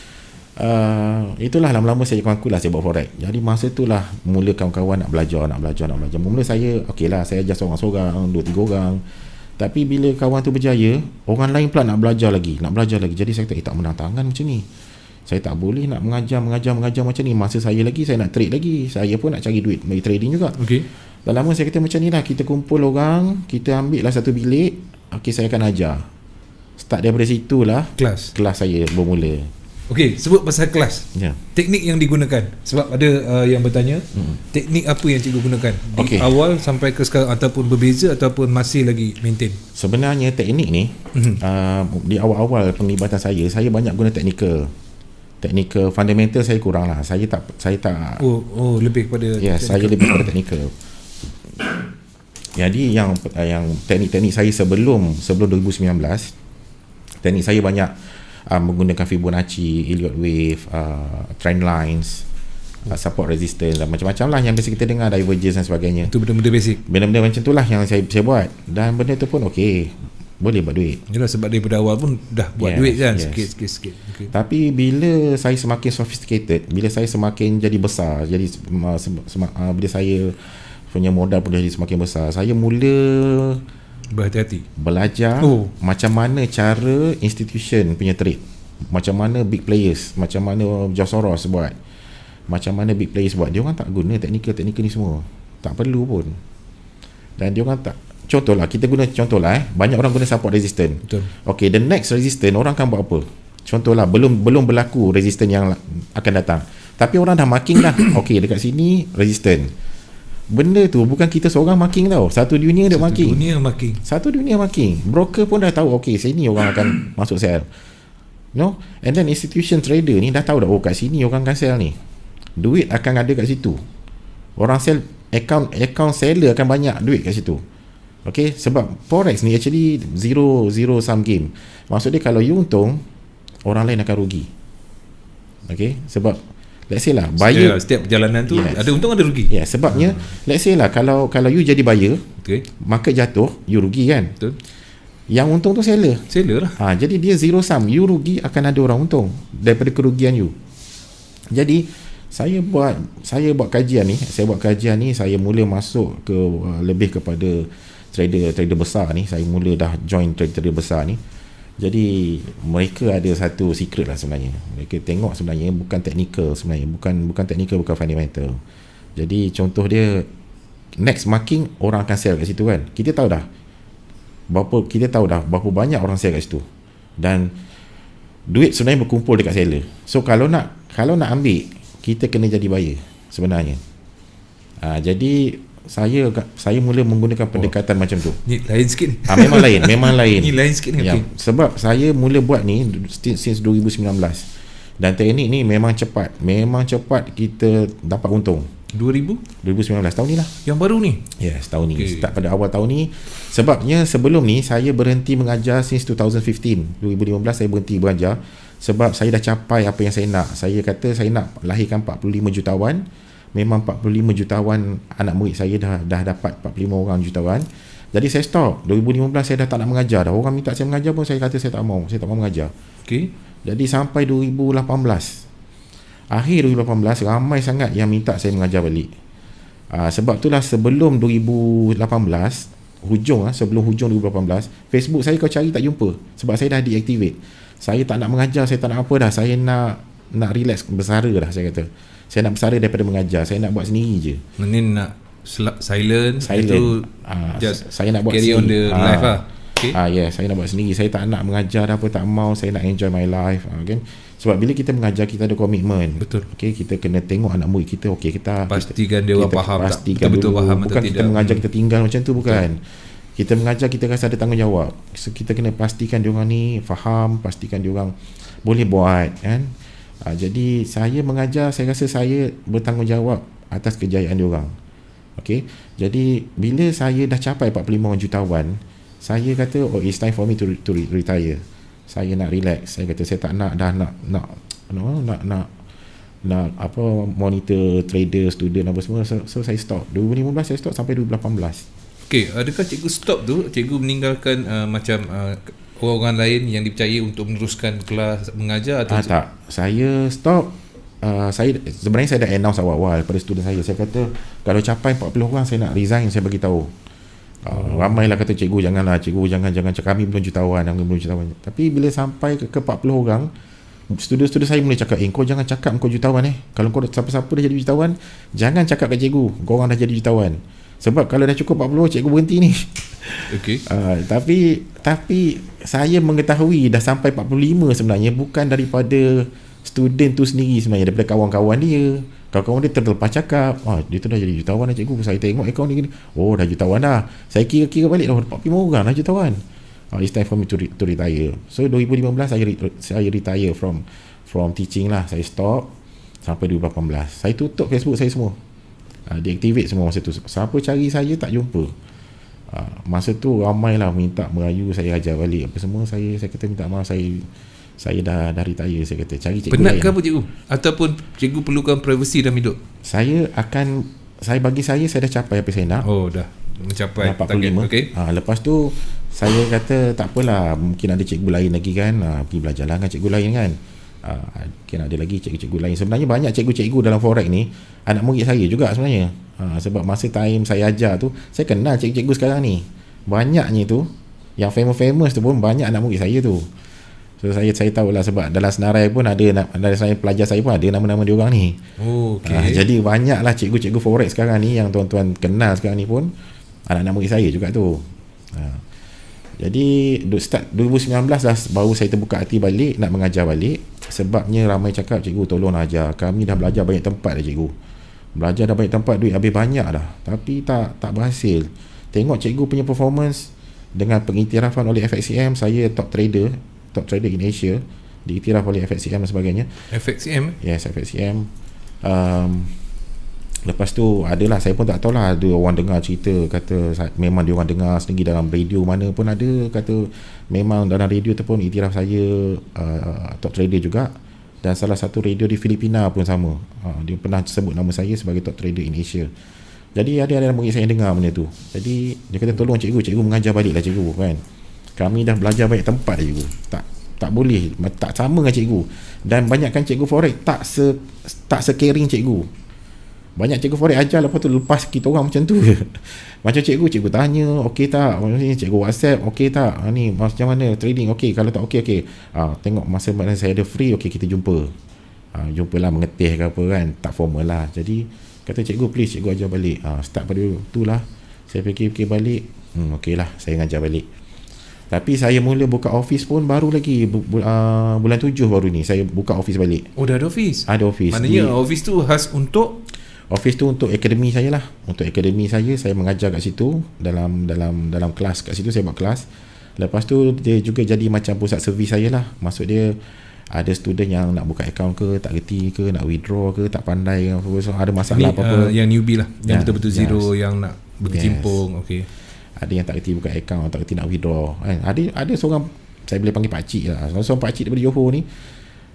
itulah lama-lama saya mengaku lah saya buat forex. Jadi masa tu lah mula kawan-kawan nak belajar. Mula saya saya ajar seorang-seorang, 2-3 orang. Tapi bila kawan tu berjaya, orang lain pula nak belajar lagi. Jadi saya kata, tak menang tangan macam ni. Saya tak boleh nak mengajar macam ni. Masa saya nak trade lagi. Saya pun nak cari duit bagi trading juga. Okay. Dah lama saya kata macam ni lah, kita kumpul orang, kita ambil lah satu bilik. Okay, saya akan ajar. Start daripada situlah kelas saya bermula. Okey, sebut pasal kelas. Teknik yang digunakan. Sebab ada yang bertanya, teknik apa yang cikgu gunakan di awal sampai ke sekarang, ataupun berbeza ataupun masih lagi maintain? Sebenarnya teknik ni di awal-awal penglibatan saya banyak guna teknikal fundamental saya kurang lah. Saya tak lebih kepada saya lebih kepada teknikal. Jadi yang teknik-teknik saya sebelum 2019, teknik saya banyak menggunakan Fibonacci, Elliott Wave, trend lines, support resistance dan macam-macam lah yang biasa kita dengar, divergence dan sebagainya. Itu benda-benda basic. Benda-benda macam tu lah yang saya buat, dan benda tu pun boleh buat duit. Yalah, sebab daripada awal pun dah buat duit kan, sikit-sikit. Okay. Tapi bila saya semakin sophisticated, bila saya semakin jadi besar, jadi bila saya punya modal pun jadi semakin besar, saya mula berhati-hati belajar macam mana cara institution punya trade, macam mana big players, macam mana George Soros buat, macam mana big players buat. Dia orang tak guna teknikal ni semua, tak perlu pun. Dan dia orang tak, contohlah kita guna banyak orang guna support resistance. Betul. Okay, the next resistance orang akan buat apa? Contohlah belum berlaku resistance yang akan datang, tapi orang dah marking dah. Okay, dekat sini resistance. Benda tu bukan kita seorang marking tau, satu dunia dia marking. Satu dunia marking. Broker pun dah tahu, okay, sini orang akan masuk sell. No, and then institution trader ni dah tahu dah, oh kat sini orang akan sell ni, duit akan ada kat situ, orang sell, account seller akan banyak duit kat situ. Okay, sebab forex ni actually zero sum game. Maksud dia kalau you untung, orang lain akan rugi. Okay, sebab let's say lah buyer, setiap perjalanan tu ada untung ada rugi. Sebabnya let's say lah kalau you jadi buyer, market jatuh, you rugi kan. Betul. Yang untung tu seller lah. Jadi dia zero sum, you rugi akan ada orang untung daripada kerugian you. Jadi saya buat kajian ni, saya mula masuk ke lebih kepada trader besar ni. Saya mula dah join trader besar ni. Jadi mereka ada satu secret lah sebenarnya. Mereka tengok sebenarnya bukan technical sebenarnya, bukan technical, bukan fundamental. Jadi contoh dia, next marking orang akan sell kat situ kan. Kita tahu dah berapa banyak orang sell kat situ, dan duit sebenarnya berkumpul dekat seller. So kalau nak ambil, kita kena jadi buyer sebenarnya. Jadi saya mula menggunakan pendekatan macam tu. Ni lain sikit ni. Memang lain. Ni lain sikit ni. Okay. Sebab saya mula buat ni since 2019. Dan teknik ni memang cepat kita dapat untung. 2019 tahun ni lah. Yang baru ni? Yes, tahun ni. Start pada awal tahun ni. Sebabnya sebelum ni saya berhenti mengajar since 2015. 2015 saya berhenti mengajar sebab saya dah capai apa yang saya nak. Saya kata saya nak lahirkan 45 jutawan. Memang 45 jutawan anak murid saya dah dapat 45 orang jutawan. Jadi saya stop. 2015 saya dah tak nak mengajar dah. Orang minta saya mengajar pun saya kata saya tak mau mengajar. Jadi sampai 2018. Akhir 2018 ramai sangat yang minta saya mengajar balik. Sebab itulah sebelum 2018 sebelum hujung 2018, Facebook saya kau cari tak jumpa sebab saya dah deactivate. Saya tak nak mengajar, saya tak nak apa dah. Saya nak relax, bersara dah saya kata. Saya nak bersara daripada mengajar. Saya nak buat sendiri je. Ini nak silent. Itu saya nak buat carry on the life lah. Saya nak buat sendiri. Saya tak nak mengajar apa, tak mau. Saya nak enjoy my life. Okay? Sebab bila kita mengajar, kita ada komitmen. Betul. Okay, kita kena tengok anak murid kita. Okay, kita pastikan dia faham tak, betul-betul faham atau bukan tidak. Kita mengajar kita tinggal macam tu, bukan. Kita mengajar kita rasa ada tanggungjawab. So, kita kena pastikan dia orang ni faham, pastikan dia orang boleh buat kan. Jadi saya mengajar, saya rasa saya bertanggungjawab atas kejayaan dia orang. Okay. Jadi bila saya dah capai 45 jutawan, saya kata it's time for me to retire. Saya nak relax. Saya kata saya tak nak apa monitor trader, student apa semua. So saya stop. 2015 saya stop sampai 2018. Okey, adakah cikgu stop tu, cikgu meninggalkan macam orang lain yang dipercayai untuk meneruskan kelas mengajar atau tak. Saya stop. Saya sebenarnya saya dah announce awal-awal pada student saya. Saya kata kalau capai 40 orang saya nak resign, saya bagi tahu. Ramailah kata cikgu jangan cakap kami belum jutawan. Tapi bila sampai ke 40 orang, student-student saya mula cakap, kau jangan cakap kau jutawan Kalau kau siapa-siapa dah jadi jutawan, jangan cakap kat cikgu kau orang dah jadi jutawan. Sebab kalau dah cukup 40, cikgu berhenti ni. Okey. Tapi saya mengetahui dah sampai 45 sebenarnya bukan daripada student tu sendiri sebenarnya, daripada kawan-kawan dia. Kawan-kawan dia terlepas cakap, dia tu dah jadi jutawan dah cikgu. Saya tengok akaun ni, dah jutawan dah. Saya kira-kira balik dah 45 orang dah jutawan. It's time for me to retire. So 2015 saya retire from teaching lah. Saya stop sampai 2018. Saya tutup Facebook saya semua. Deactivate semua masa tu. Siapa cari saya tak jumpa. Masa tu ramai lah minta merayu saya ajar balik apa semua. Saya kata minta maaf, saya dah retire. Saya kata cari cikgu penat lain. Penat ke apa cikgu? Ataupun cikgu perlukan privacy dalam hidup? Bagi saya dah capai apa saya nak. Dah mencapai 45. Okay. Lepas tu saya kata tak apalah, mungkin ada cikgu lain lagi kan. Pergi belajar lah dengan cikgu lain kan. Mungkin ada lagi cikgu-cikgu lain. Sebenarnya banyak cikgu-cikgu dalam forex ni anak murid saya juga sebenarnya. Sebab masa time saya ajar tu, saya kenal cikgu-cikgu sekarang ni. Banyaknya tu yang famous tu pun banyak anak murid saya tu. So saya tahulah sebab dalam senarai pun ada senarai pelajar saya pun ada nama-nama dia orang ni. Jadi banyaklah cikgu-cikgu forex sekarang ni yang tuan-tuan kenal sekarang ni pun anak-anak murid saya juga tu. Jadi start 2019 dah baru saya terbuka hati balik nak mengajar balik. Sebabnya ramai cakap, cikgu tolong ajar. Kami dah belajar banyak tempat dah cikgu. Belajar dah banyak tempat, duit habis banyak dah. Tapi tak berhasil. Tengok cikgu punya performance dengan pengiktirafan oleh FXCM, saya top trader in Asia. diiktiraf oleh FXCM dan sebagainya. FXCM? Yes, FXCM. Lepas tu adalah, saya pun tak tahulah, ada orang dengar cerita kata memang dia orang dengar sendiri dalam radio mana pun ada, kata memang dalam radio tu pun iktiraf saya top trader juga, dan salah satu radio di Filipina pun sama, dia pernah sebut nama saya sebagai top trader in Asia. Jadi ada murid saya yang dengar benda tu. Jadi dia kata tolong cikgu mengajar baliklah cikgu kan. Kami dah belajar banyak tempat dah cikgu. Tak boleh, tak sama dengan cikgu. Dan banyakkan cikgu forex tak se-caring cikgu. Banyak cikgu forex ajar, lepas tu lepas kita orang macam tu. Macam cikgu tanya okey tak, cikgu WhatsApp okey tak, ni macam mana trading, okey, kalau tak okey. Tengok masa mana saya ada free, okey kita jumpa. Jumpalah mengetih ke apa kan, tak formal lah. Jadi kata cikgu please cikgu ajar balik. Start pada tu lah saya fikir balik, okey lah saya ngajar balik. Tapi saya mula buka office pun baru lagi bulan 7 baru ni saya buka office balik. Oh, dah ada office? Ada office. Maknanya office tu khas untuk? Office tu untuk akademi saya lah. Untuk akademi saya mengajar kat situ, dalam kelas kat situ saya buat kelas. Lepas tu dia juga jadi macam pusat servis saya lah. Maksud dia ada student yang nak buka account ke, tak reti ke, nak withdraw ke, tak pandai ke, so ada masalah apa-apa. Yang newbie lah, yang betul-betul zero, yang nak berkecimpung. Okey. Ada yang tak reti buka account, tak reti nak withdraw. Ada seorang, saya boleh panggil pakcik lah. Seorang pakcik daripada Johor ni,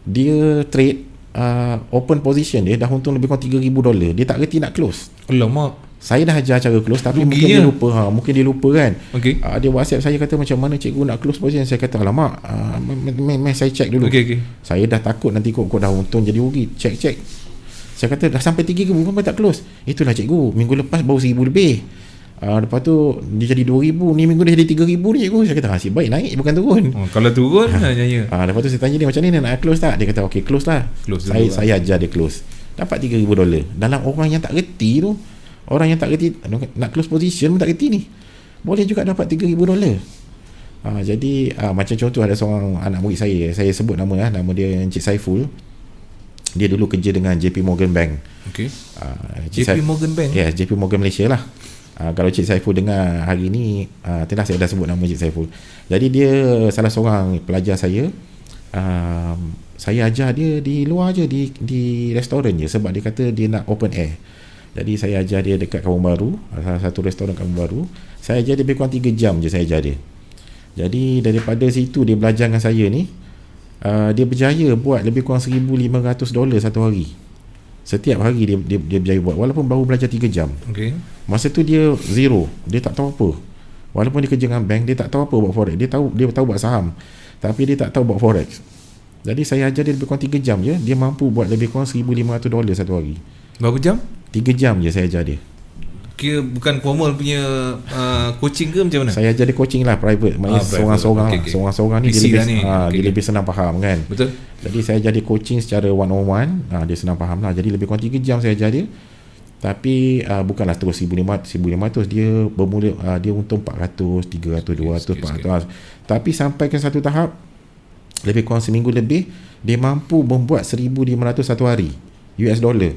dia trade open position dia dah untung lebih kurang $3,000. Dia tak reti nak close. Alamak. Saya dah ajar cara close, tapi mungkin dia lupa. Mungkin dia lupa kan. Okay. Dia WhatsApp saya kata macam mana cikgu nak close position. Saya kata alamak, saya check dulu. Okay. Saya dah takut nanti kau dah untung jadi rugi. Check. Saya kata dah sampai 3,000 pun tak close. Itulah cikgu, minggu lepas baru 1,000 lebih. Lepas tu dia jadi 2,000, ni minggu dia jadi 3,000 ni cikgu. Saya kata nasib baik naik bukan turun. Kalau turun nanya. Lepas tu saya tanya dia macam ni nak close tak? Dia kata okey close lah. Saya ajar dia close. Dapat $3,000. Dalam orang yang tak reti tu, orang yang tak reti nak close position pun tak reti ni, boleh juga dapat $3,000. Jadi macam contoh ada seorang anak murid saya sebut nama dia Encik Saiful. Dia dulu kerja dengan JP Morgan Bank. Okey. JP Morgan Bank. Ya, JP Morgan Malaysia lah. Kalau Cik Saiful dengar hari ni, itulah saya dah sebut nama Cik Saiful. Jadi dia salah seorang pelajar saya. Saya ajar dia di luar je, di restoran je, sebab dia kata dia nak open air. Jadi saya ajar dia dekat Kampung Baru, salah satu restoran Kampung Baru. Saya ajar dia lebih kurang 3 jam je saya ajar dia. Jadi daripada situ dia belajar dengan saya ni, dia berjaya buat lebih kurang $1,500 satu hari. Setiap hari dia berjaya buat, walaupun baru belajar 3 jam. Okay. Masa tu dia zero, dia tak tahu apa. Walaupun dia kerja dengan bank, dia tak tahu apa buat forex. Dia tahu buat saham, tapi dia tak tahu buat forex. Jadi saya ajar dia lebih kurang 3 jam je, dia mampu buat lebih kurang $1,500 satu hari. Berapa jam? 3 jam je saya ajar dia. Kira bukan formal punya coaching ke macam mana? Saya ajar dia coaching lah, private. Maknanya seorang-seorang lah. Seorang-seorang ni dia lebih senang faham kan. Betul. Jadi saya ajar dia coaching secara one-on-one. Dia senang faham lah. Jadi lebih kurang 3 jam saya ajar dia. Tapi bukanlah terus 1,500. Dia bermula, dia untung 400, 300, 200, 400. Tapi sampai ke satu tahap, lebih kurang seminggu lebih, dia mampu membuat 1,500 satu hari US dollar.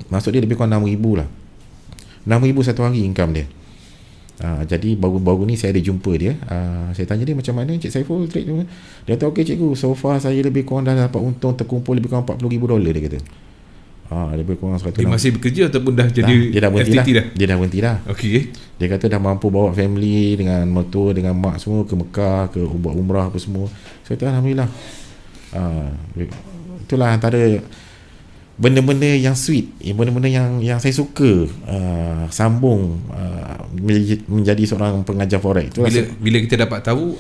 Maksud dia lebih kurang 6,000 lah. 6,000 satu hari income dia. Jadi baru-baru ni saya ada jumpa dia. Saya tanya dia macam mana Cik Saiful trade tu. Dia kata okey cikgu, so far saya lebih kurang dah dapat untung terkumpul lebih kurang $40,000 dia kata. Lebih kurang 100. Dia masih bekerja ataupun dah jadi dia dah berhenti FTT dah. Dia dah berhenti dah. Okey. Dia kata dah mampu bawa family dengan motor, dengan mak semua ke Mekah, ke buat umrah apa semua. Saya kata alhamdulillah. Itulah antara benda-benda yang sweet, benda-benda yang saya suka sambung menjadi seorang pengajar forex. Bila kita dapat tahu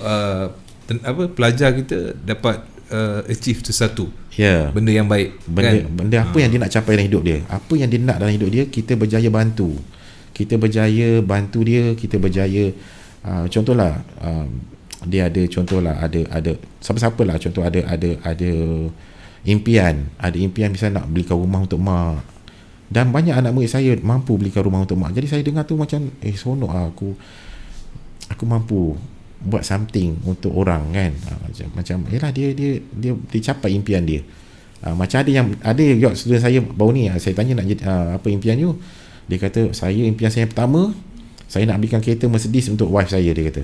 pelajar kita dapat achieve sesuatu, benda yang baik, benda apa yang dia nak capai dalam hidup dia, apa yang dia nak dalam hidup dia, kita berjaya bantu dia, kita berjaya contohlah dia ada contohlah ada siapa-siapa lah, contoh ada impian misalnya nak belikan rumah untuk mak, dan banyak anak murid saya mampu belikan rumah untuk mak. Jadi saya dengar tu macam seronok aku mampu buat something untuk orang kan. Macam yalah dia capai impian dia. Macam ada student saya baru ni, saya tanya nak apa impian you, dia kata impian saya pertama, saya nak belikan kereta Mercedes untuk wife saya, dia kata.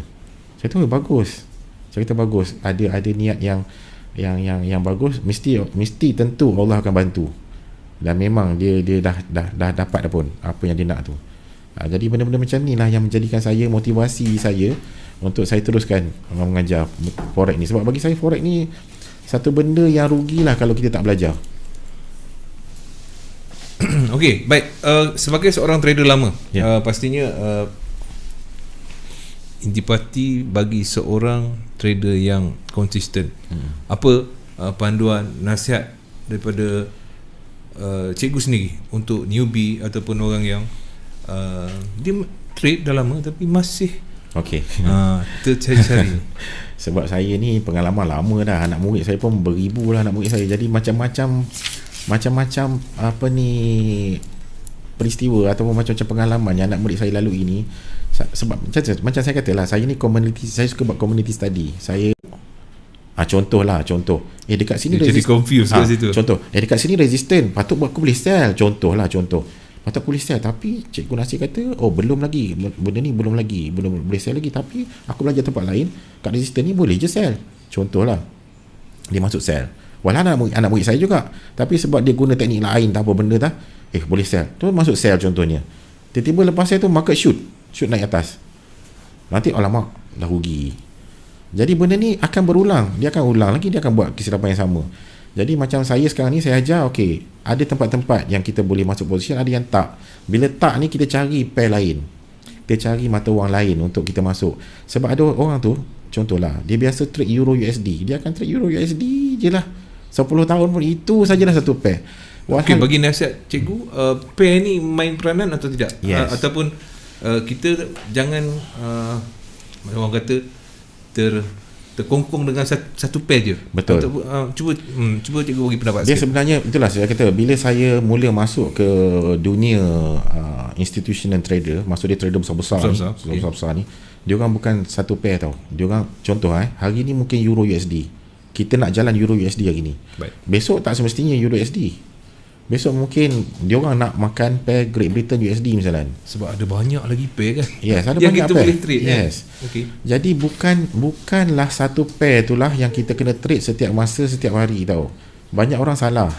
Saya tu bagus. Saya kata bagus, ada niat yang yang bagus, mesti tentu Allah akan bantu. Dan memang dia dah dapat dah pun apa yang dia nak tu. Jadi benda-benda macam ni lah yang menjadikan saya, motivasi saya untuk saya teruskan mengajar forex ni. Sebab bagi saya forex ni satu benda yang rugilah kalau kita tak belajar. Okey, baik. Sebagai seorang trader lama, pastinya intipati bagi seorang trader yang konsisten. Apa panduan, nasihat daripada cikgu sendiri untuk newbie ataupun orang yang dia trade dah lama tapi masih tercari-cari? Sebab saya ni pengalaman lama dah. Anak murid saya pun beribu lah anak murid saya. Jadi macam-macam apa ni peristiwa ataupun macam-macam pengalaman yang anak murid saya lalui ini. Sebab macam saya katalah, saya ni community, saya suka buat community study. Saya contoh dekat sini jadi confused kat situ. Contoh dekat sini resistant, patut buat aku boleh sell. Contoh patut aku boleh sell, tapi Cikgu Nasir kata belum lagi, benda ni belum boleh sell lagi, tapi aku belajar tempat lain kat resistant ni boleh je sell. Contohlah dia masuk sell, walau anak murid saya juga, tapi sebab dia guna teknik lain tak apa benda dah, boleh sell tu, masuk sell contohnya. Tiba-tiba lepas saya tu market shoot naik atas, nanti alamak dah rugi. Jadi benda ni akan berulang, dia akan ulang lagi, dia akan buat kesilapan yang sama. Jadi macam saya sekarang ni, saya ajar ada tempat-tempat yang kita boleh masuk position, ada yang tak. Bila tak ni kita cari pair lain, kita cari mata wang lain untuk kita masuk. Sebab ada orang tu, contohlah dia biasa trade Euro USD, dia akan trade Euro USD je lah 10 tahun pun itu sajalah satu pair. Okey, bagi nasihat cikgu, pair ni main peranan atau tidak? Ataupun kita jangan orang kata terkongkong dengan satu pair je. Betul. Cuba cikgu bagi pendapat dia sikit. Sebenarnya itulah saya kata, bila saya mula masuk ke dunia institutional trader, maksud dia trader besar-besar ni, dia orang bukan satu pair tau. Dia orang contoh hari ni mungkin Euro USD, kita nak jalan Euro USD hari ni. Baik. Besok tak semestinya Euro USD. Besok mungkin dia orang nak makan pair Great Britain USD misalnya. Sebab ada banyak lagi pair kan. Yes, ada yang banyak kita pair. Boleh trade. Yes. Okay. Jadi bukanlah satu pair itulah yang kita kena trade setiap masa, setiap hari tau. Banyak orang salah.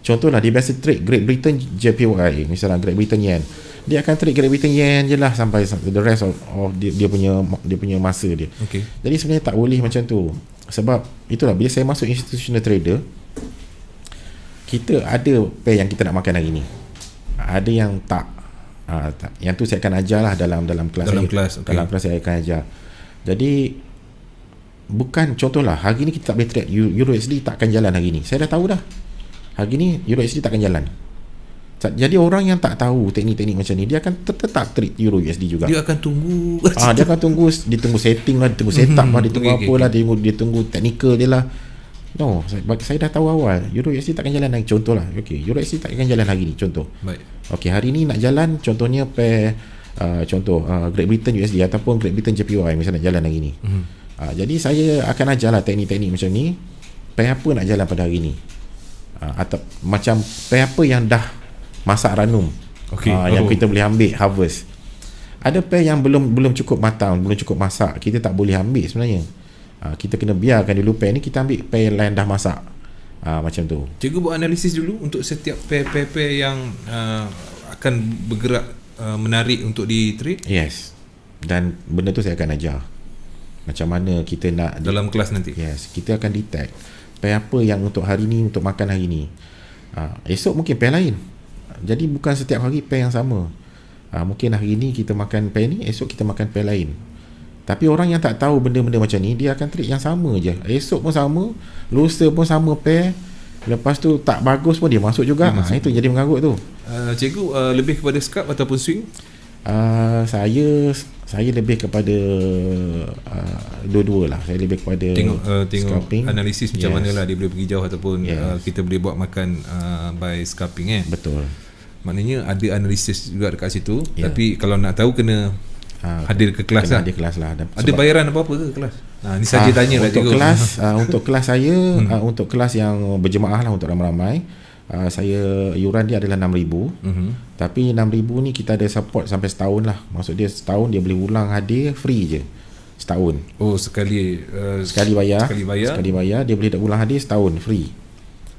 Contohlah dia biasa trade Great Britain JPY, misalnya Great Britain Yen. Dia akan trade Great Britain Yen je lah sampai the rest of dia punya masa dia. Okay. Jadi sebenarnya tak boleh macam tu. Sebab itulah bila saya masuk institutional trader, kita ada pair yang kita nak makan hari ni, ada yang tak. Yang tu saya akan ajar lah dalam kelas dalam kelas saya akan ajar. Jadi bukan, contohlah hari ni kita tak boleh trade Euro USD, tak akan jalan hari ni. Saya dah tahu dah hari ni Euro USD tak akan jalan. Jadi orang yang tak tahu teknik-teknik macam ni, dia akan tetap trade Euro USD juga. Dia akan tunggu dia akan tunggu, dia tunggu setting lah, dia tunggu setup lah, dia tunggu apalah, dia tunggu technical dia lah. No, saya dah tahu awal Euro USD tak akan jalan lagi. Contohlah, Euro USD tak akan jalan hari ni, contoh. Baik. Hari ni nak jalan, contohnya pair Great Britain USD ataupun Great Britain JPY misalnya nak jalan hari ni. Jadi saya akan ajarlah teknik-teknik macam ni, pair apa nak jalan pada hari ni. Atau macam pair apa yang dah masak ranum, yang kita boleh ambil harvest. Ada pair yang belum cukup matang, belum cukup masak, kita tak boleh ambil sebenarnya. Kita kena biarkan dulu pair ni, kita ambil pair lain dah masak. Macam tu. Cikgu buat analisis dulu untuk setiap pair yang akan bergerak menarik untuk di trade. Yes. Dan benda tu saya akan ajar macam mana kita nak dalam kelas nanti. Yes, kita akan detect pair apa yang untuk hari ni, untuk makan hari ni. Esok mungkin pair lain. Jadi bukan setiap hari pair yang sama. Mungkin hari ni kita makan pair ni, esok kita makan pair lain. Tapi orang yang tak tahu benda-benda macam ni, dia akan trade yang sama je. Esok pun sama, lusa pun sama pair, lepas tu tak bagus pun dia masuk juga. Itu jadi mengarut tu. Cikgu lebih kepada scalp ataupun swing? Saya lebih kepada dua-dua lah. Saya lebih kepada tengok scalping, analisis macam mana lah dia boleh pergi jauh ataupun kita boleh buat makan by scalping. Betul. Maknanya ada analisis juga dekat situ. Tapi kalau nak tahu kena hadir ke kelas lah. Hadir kelas lah. Ada bayaran apa-apa ke kelas? Ni saja tanya lah cikgu. Untuk kelas saya, untuk kelas yang berjemaah lah, untuk ramai-ramai, saya iuran dia adalah 6,000. Tapi 6,000 ni kita ada support sampai setahun lah. Maksud dia setahun dia boleh ulang hadir free je. setahun. Oh, sekali Sekali bayar dia boleh ulang hadir setahun free.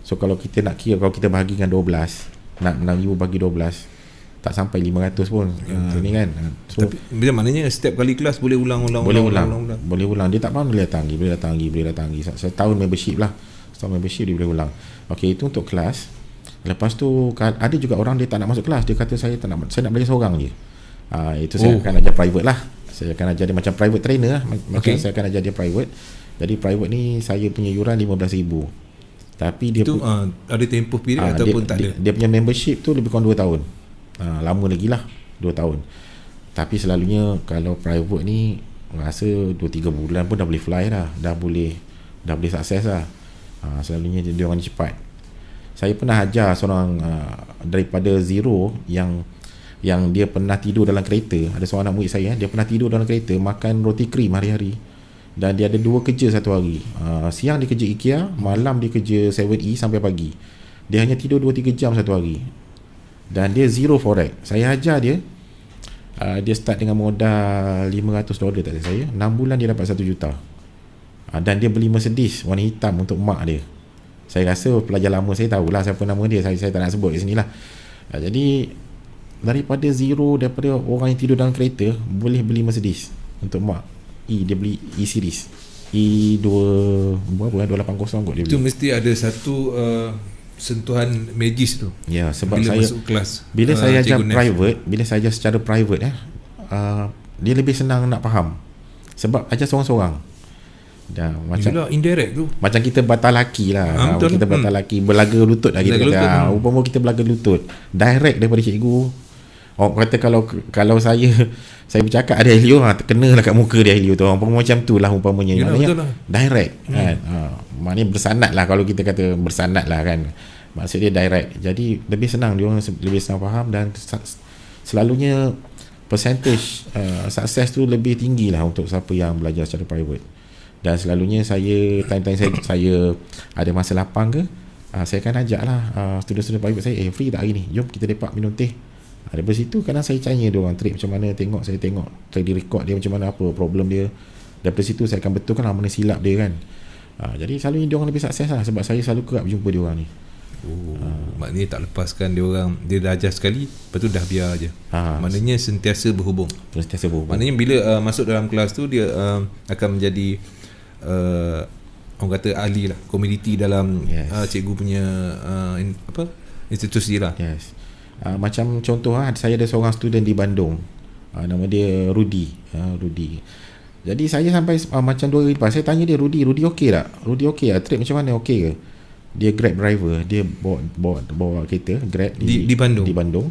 So kalau kita nak kira, kalau kita bahagikan 12, nak 6,000 bagi 12, tak sampai 500 pun. Ni kan. So tapi bila maknanya setiap kali kelas boleh ulang. Boleh ulang. Dia tak faham boleh datang lagi. Setahun membership lah. Setahun membership dia boleh ulang. Okey, itu untuk kelas. Lepas tu ada juga orang dia tak nak masuk kelas. Dia kata saya nak belajar seorang je. Itu saya akan ajar private lah. Saya akan ajar dia macam private trainer lah. Macam saya akan ajar dia private. Jadi private ni saya punya yuran 15,000. Tapi dia itu ada tempoh period ataupun tak ada. Dia punya membership tu lebih kurang 2 tahun. Lama lagi lah 2 tahun. Tapi selalunya kalau private ni rasa 2-3 bulan pun dah boleh fly dah. Dah boleh sukses lah. Selalunya dia orang cepat. Saya pernah ajar seorang daripada zero yang dia pernah tidur dalam kereta. Ada seorang anak murid saya, dia pernah tidur dalam kereta, makan roti krim hari-hari. Dan dia ada 2 kerja satu hari. Siang dia kerja IKEA, malam dia kerja 7E sampai pagi. Dia hanya tidur 2-3 jam satu hari. Dan dia zero forex. Saya ajar dia, dia start dengan modal $500 tak saya. 6 bulan dia dapat 1 juta. Dan dia beli Mercedes warna hitam untuk mak dia. Saya rasa pelajar lama saya tahulah siapa nama dia. Saya tak nak sebut kat sini lah. Jadi daripada zero, daripada orang yang tidur dalam kereta boleh beli Mercedes untuk mak. Dia beli E-Series E2 berapa 280 kot dia beli. Itu mesti ada satu sentuhan magis tu. Ya, sebab bila saya masuk kelas. Bila saya ajar private, bila saya ajar secara private dia lebih senang nak faham. Sebab ajar seorang-seorang. Dah macam itulah indirect tu. Macam kita batal laki lah. Betul. Kita batal laki, berlaga lutut lah kita kata. Umpama kita berlaga lutut direct daripada cikgu. Orang kata kalau saya bercakap ada Helio, terkenalah kat muka dia Helio tu. Umpama macam tu lah umpamanya. Yalah, maknanya lah. direct kan. Maknanya bersanad lah, kalau kita kata bersanad lah kan. Maksud dia direct. Jadi lebih senang, dia orang lebih senang faham. Dan selalunya percentage sukses tu lebih tinggi lah untuk siapa yang belajar secara private. Dan selalunya saya time-time saya ada masa lapang ke, saya akan ajak lah student-student private saya, free tak hari ni, jom kita lepak minum teh. Daripada situ kadang saya tanya dia orang trade macam mana, saya tengok trade record dia macam mana, apa problem dia. Daripada situ saya akan betulkan lah mana silap dia kan. Jadi selalunya dia orang lebih sukses lah, sebab saya selalu kerap jumpa dia orang ni. Maknanya tak lepaskan dia orang. Dia dah ajar sekali, lepas tu dah biar je. Maknanya sentiasa berhubung. Maknanya bila masuk dalam kelas tu, dia akan menjadi orang kata ahli lah, komoditi dalam cikgu punya institusi lah. Yes. Macam contoh saya ada seorang student di Bandung, nama dia Rudy. Jadi saya sampai macam 2 hari lepas saya tanya dia, Rudy okey tak? Rudy okey tak? Trade macam mana, okey ke? Dia Grab driver, dia bawa kereta Grab di Bandung. Di Bandung.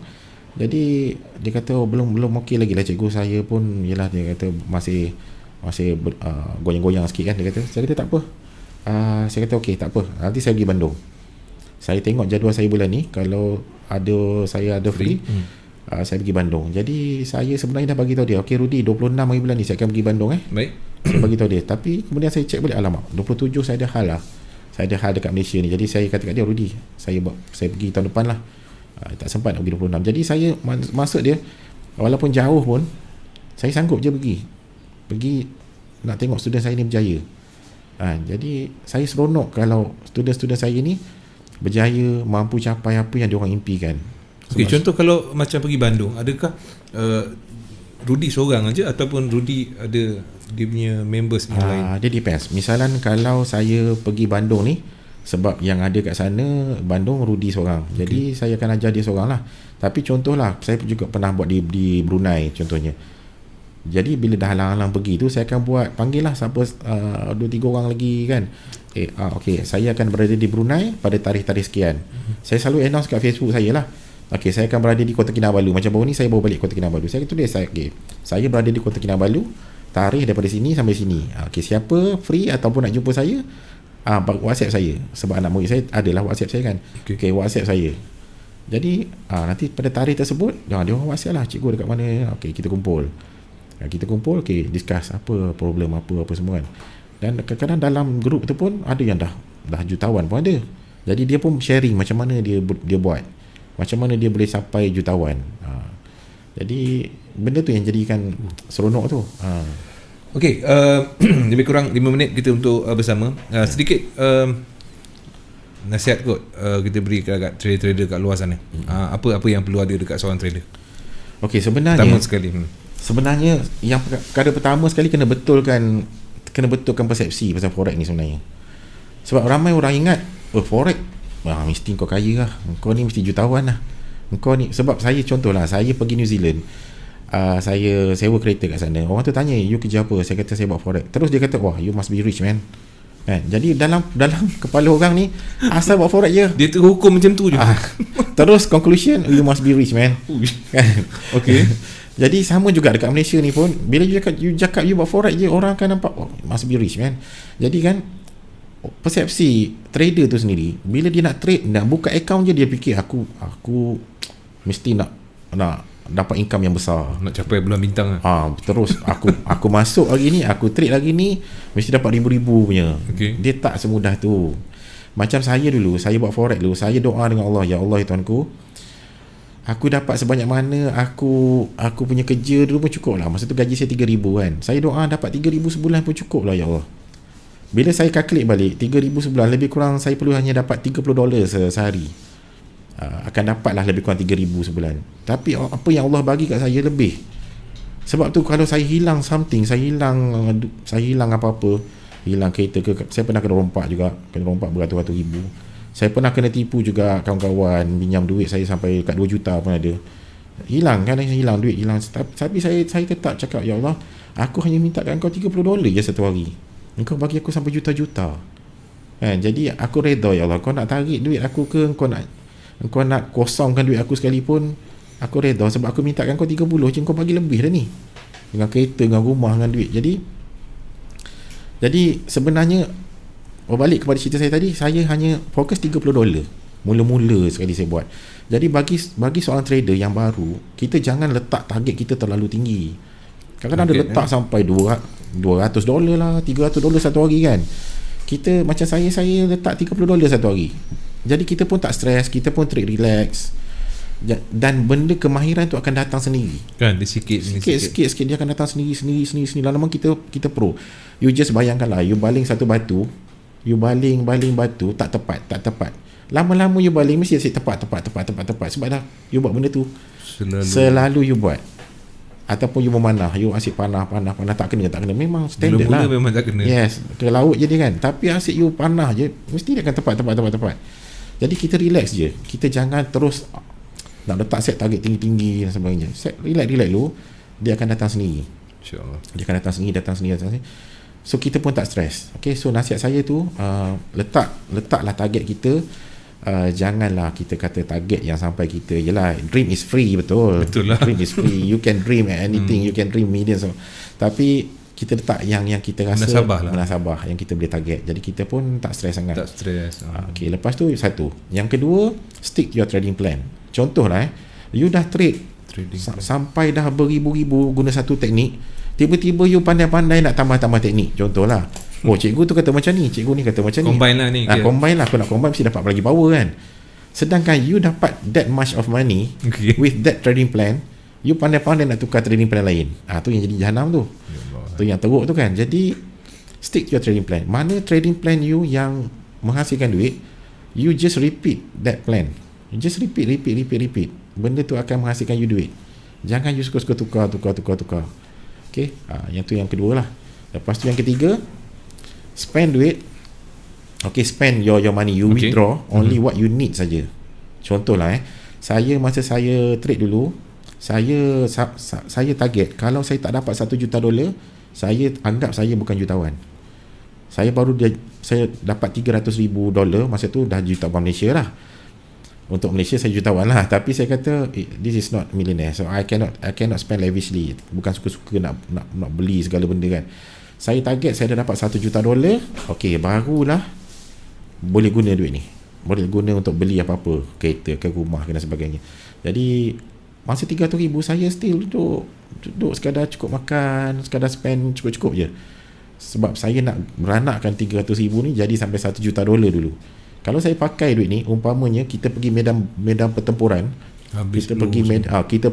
Jadi dia kata belum okey lagi lah cikgu, saya pun yalah, dia kata masih goyang-goyang sikit kan. Dia kata, saya kata tak apa. Saya kata okey, tak apa, nanti saya pergi Bandung. Saya tengok jadual saya bulan ni, kalau saya ada free, saya pergi Bandung. Jadi saya sebenarnya dah bagi tahu dia, okey Rudy, 26 hari bulan ni saya akan pergi Bandung. Baik. Saya bagi tahu dia. Tapi kemudian saya cek balik, alamak, 27 saya ada hal lah. Saya ada hal dekat Malaysia ni. Jadi saya kata kat dia, Rudy, saya pergi tahun depan lah. Tak sempat nak pergi 26. Jadi saya maksud dia, walaupun jauh pun saya sanggup je pergi nak tengok student saya ni berjaya. Jadi saya seronok kalau student-student saya ni berjaya, mampu capai apa yang diorang impikan. Contoh kalau macam pergi Bandung, adakah Rudy seorang aja ataupun Rudy ada dia punya members yang lain? Dia depends. Misalan kalau saya pergi Bandung ni, sebab yang ada kat sana Bandung Rudy seorang. Jadi saya akan ajar dia seorang lah. Tapi contohlah, saya juga pernah buat di Brunei contohnya. Jadi bila dah halang-halang pergi tu, saya akan panggil lah siapa 2-3 orang lagi kan. Okey, saya akan berada di Brunei pada tarikh-tarikh sekian. Saya selalu announce kat Facebook saya lah. Okey, saya akan berada di Kota Kinabalu. Macam baru ni saya baru balik Kota Kinabalu. Saya tulis saya berada di Kota Kinabalu, tarikh daripada sini sampai sini. Okey, siapa free ataupun nak jumpa saya, WhatsApp saya. Sebab anak murid saya adalah WhatsApp saya kan. Okey, WhatsApp saya. Jadi nanti pada tarikh tersebut dia orang WhatsApp lah, cikgu dekat mana. Okey, kita kumpul. Okey, discuss apa problem apa semua kan. Dan kadang-kadang dalam grup tu pun ada yang dah jutawan pun ada. Jadi dia pun sharing macam mana dia buat, macam mana dia boleh sampai jutawan. Jadi benda tu yang jadikan seronok tu. Okey, lebih kurang 5 minit kita untuk bersama. Sedikit nasihat kot kita beri kat trader-trader kat luar sana. Apa yang perlu ada dekat seorang trader? Okey, sebenarnya Pertama sekali. Sebenarnya yang perkara pertama sekali kena betulkan persepsi pasal forex ni sebenarnya. Sebab ramai orang ingat forex mesti kau kaya lah, kau ni mesti jutawan lah, kau ni. Sebab saya contohlah, saya pergi New Zealand, saya sewa kereta kat sana. Orang tu tanya, you kerja apa? Saya kata saya buat forex. Terus dia kata, wah, you must be rich, man. Jadi dalam kepala orang ni asal buat forex je, Dia tu hukum macam tu je. terus conclusion, you must be rich, man. Okey. Jadi sama juga dekat Malaysia ni pun, bila you cakap you buat forex je, orang akan nampak, oh, must be rich, man. Jadi kan persepsi trader tu sendiri, bila dia nak trade, nak buka account je, dia fikir aku mesti nak dapat income yang besar, Nak capai bulan bintang lah. Terus aku masuk hari ni, aku trade lagi ni, mesti dapat ribu-ribu punya. Dia tak semudah tu. Macam saya dulu, saya buat forex dulu, saya doa dengan Allah, ya Allah, ya Tuanku, aku dapat sebanyak mana, aku punya kerja dulu pun cukup lah. Masa tu gaji saya 3,000 kan, saya doa dapat 3,000 sebulan pun cukup lah, ya Allah. Bila saya kalkulate balik, 3,000 sebulan, lebih kurang saya perlu hanya dapat $30 sehari. Akan dapatlah lebih kurang 3,000 sebulan. Tapi apa yang Allah bagi kat saya lebih. Sebab tu kalau saya hilang something, saya hilang apa-apa, hilang kereta ke, saya pernah kena rompak juga, beratus-ratus ribu. Saya pernah kena tipu juga, kawan-kawan pinjam duit saya sampai kat 2 juta pun ada. Hilang kan, hilang duit, hilang. Tapi saya tetap cakap, ya Allah, aku hanya minta kat engkau $30 je satu hari, engkau bagi aku sampai juta-juta. Jadi aku redha, ya Allah, kau nak tarik duit aku ke, engkau nak kosongkan duit aku sekalipun, aku redha. Sebab aku minta kat engkau 30 je, engkau bagi lebih dah ni, dengan kereta, dengan rumah, dengan duit. Jadi sebenarnya, berbalik kepada cerita saya tadi, saya hanya fokus $30 mula-mula sekali saya buat. Jadi bagi seorang trader yang baru, kita jangan letak target kita terlalu tinggi. Kadang-kadang ada letak sampai $200 lah, $300 satu hari kan. Kita macam saya letak $30 satu hari. Jadi kita pun tak stres, kita pun trade relax, dan benda kemahiran tu akan datang sendiri kan. Dia sikit dia akan datang sendiri. Lama-lama kita pro. You just bayangkan lah, you baling satu batu, you baling batu, tak tepat. Lama-lama you baling mesti asyik tepat. Sebab dah you buat benda tu selalu you buat. Ataupun you memanah, you asyik panah, tak kena. Memang standard lah. Memang tak kena. Yes, ke laut je dia kan. Tapi asyik you panah je, mesti dia akan tepat. Jadi kita relax je. Kita jangan terus nak letak set target tinggi-tinggi dan sebagainya. Set relax dulu, dia akan datang sendiri. InsyaAllah. Dia akan datang sendiri. So kita pun tak stres. Okay, so nasihat saya tu, letaklah target kita. Janganlah kita kata target yang sampai kita, yelah, dream is free, betul lah. Dream is free, you can dream anything, you can dream millions. Tapi kita letak yang kita rasa munasabah yang kita boleh target. Jadi kita pun tak stres sangat. Okay, lepas tu satu. Yang kedua, stick to your trading plan. Contohlah, you dah trading sampai dah beribu-ribu guna satu teknik, tiba-tiba you pandai-pandai nak tambah-tambah teknik. Contohlah, cikgu tu kata macam ni, cikgu ni kata macam combine lah ni. Combine lah, aku nak combine mesti dapat lagi power kan. Sedangkan you dapat that much of money with that trading plan, you pandai-pandai nak tukar trading plan lain. Tu yang jadi jahanam tu. Tu yang teruk tu kan. Jadi stick to your trading plan. Mana trading plan you yang menghasilkan duit, you just repeat that plan. You just repeat. Benda tu akan menghasilkan you duit. Jangan you suka-suka tukar. Okay, yang tu yang kedua lah. Lepas tu yang ketiga, spend duit. Okay, spend your money. You withdraw only what you need saja. Contohlah, masa saya trade dulu, saya target, kalau saya tak dapat $1 juta, saya anggap saya bukan jutawan. Saya dapat $300,000, masa tu dah jutawan Malaysia lah. Untuk Malaysia saya jutawan lah. Tapi saya kata, this is not millionaire, so I cannot spend lavishly. Bukan suka-suka nak beli segala benda kan. Saya target saya dah dapat $1 juta, okay, barulah boleh guna duit ni, boleh guna untuk beli apa-apa, kereta ke, rumah ke dan sebagainya. Jadi masa 300,000 saya still duduk sekadar cukup makan, sekadar spend cukup-cukup je. Sebab saya nak beranakkan 300,000 ni jadi sampai $1 juta dulu. Kalau saya pakai duit ni, umpamanya kita pergi medan pertempuran, kita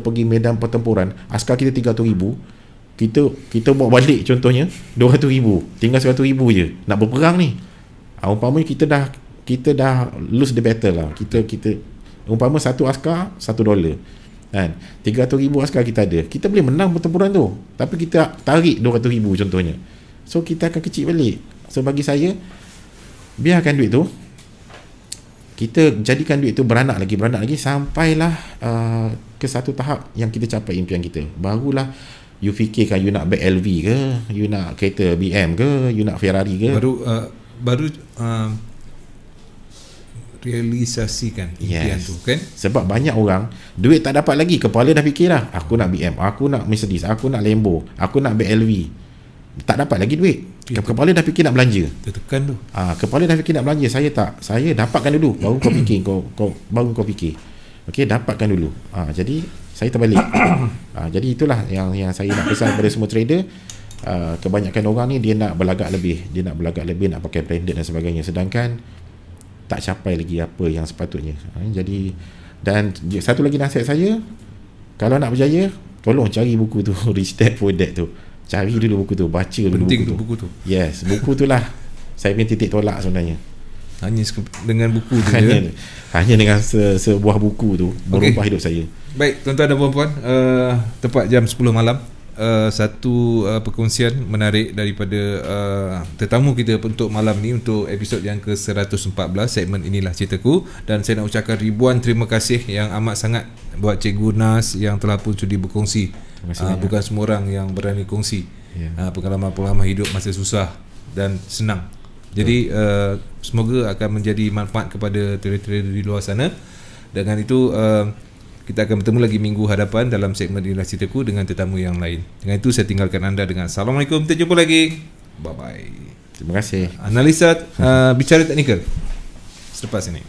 pergi medan pertempuran, askar kita 300,000, kita bawa balik contohnya 200,000, tinggal 100,000 je nak berperang ni. Umpamanya kita dah lose the battle lah. Kita umpama satu askar $1 kan, 300,000 askar kita ada, kita boleh menang pertempuran tu, tapi kita tarik 200,000 contohnya, so kita akan kecil balik. So bagi saya, biarkan duit tu, kita jadikan duit tu beranak lagi sampailah ke satu tahap yang kita capai impian kita. Barulah you fikirkan you nak beg LV ke, you nak kereta BM ke, you nak Ferrari ke, baru realisasikan impian tu kan. Sebab banyak orang duit tak dapat lagi, kepala dah fikir dah, aku nak BM, aku nak Mercedes, aku nak Lambo, aku nak beg LV, tak dapat lagi duit. Kepala dah fikir nak belanja, tekan tu. Kepala dah fikir nak belanja, saya dapatkan dulu baru kau fikir, baru kau fikir. Okey, dapatkan dulu. Jadi saya terbalik. Jadi itulah yang saya nak pesan kepada semua trader. Kebanyakan orang ni dia nak berlagak lebih, nak pakai branded dan sebagainya, sedangkan tak capai lagi apa yang sepatutnya. Jadi, dan satu lagi nasihat saya, kalau nak berjaya, tolong cari buku tu, Rich Dad Poor Dad tu. Cari dulu buku tu, baca dulu buku tu. Yes, buku tu lah saya punya titik tolak sebenarnya. Hanya dengan buku tu hanya dengan sebuah buku tu merubah hidup saya. Baik, tuan-tuan dan puan-puan, tepat jam 10 malam, satu perkongsian menarik daripada tetamu kita untuk malam ni, untuk episod yang ke-114 segmen Inilah Ceritaku. Dan saya nak ucapkan ribuan terima kasih yang amat sangat buat Cikgu Nas yang telah pun sudi berkongsi. Bukan semua orang yang berani kongsi pengalaman-pengalaman hidup masa susah dan senang. Jadi semoga akan menjadi manfaat kepada trader-trader di luar sana. Dengan itu kita akan bertemu lagi minggu hadapan dalam segmen Inilah Ceritaku dengan tetamu yang lain. Dengan itu saya tinggalkan anda dengan Assalamualaikum, kita jumpa lagi. Bye bye. Terima kasih. Analisa bicara teknikal selepas ini.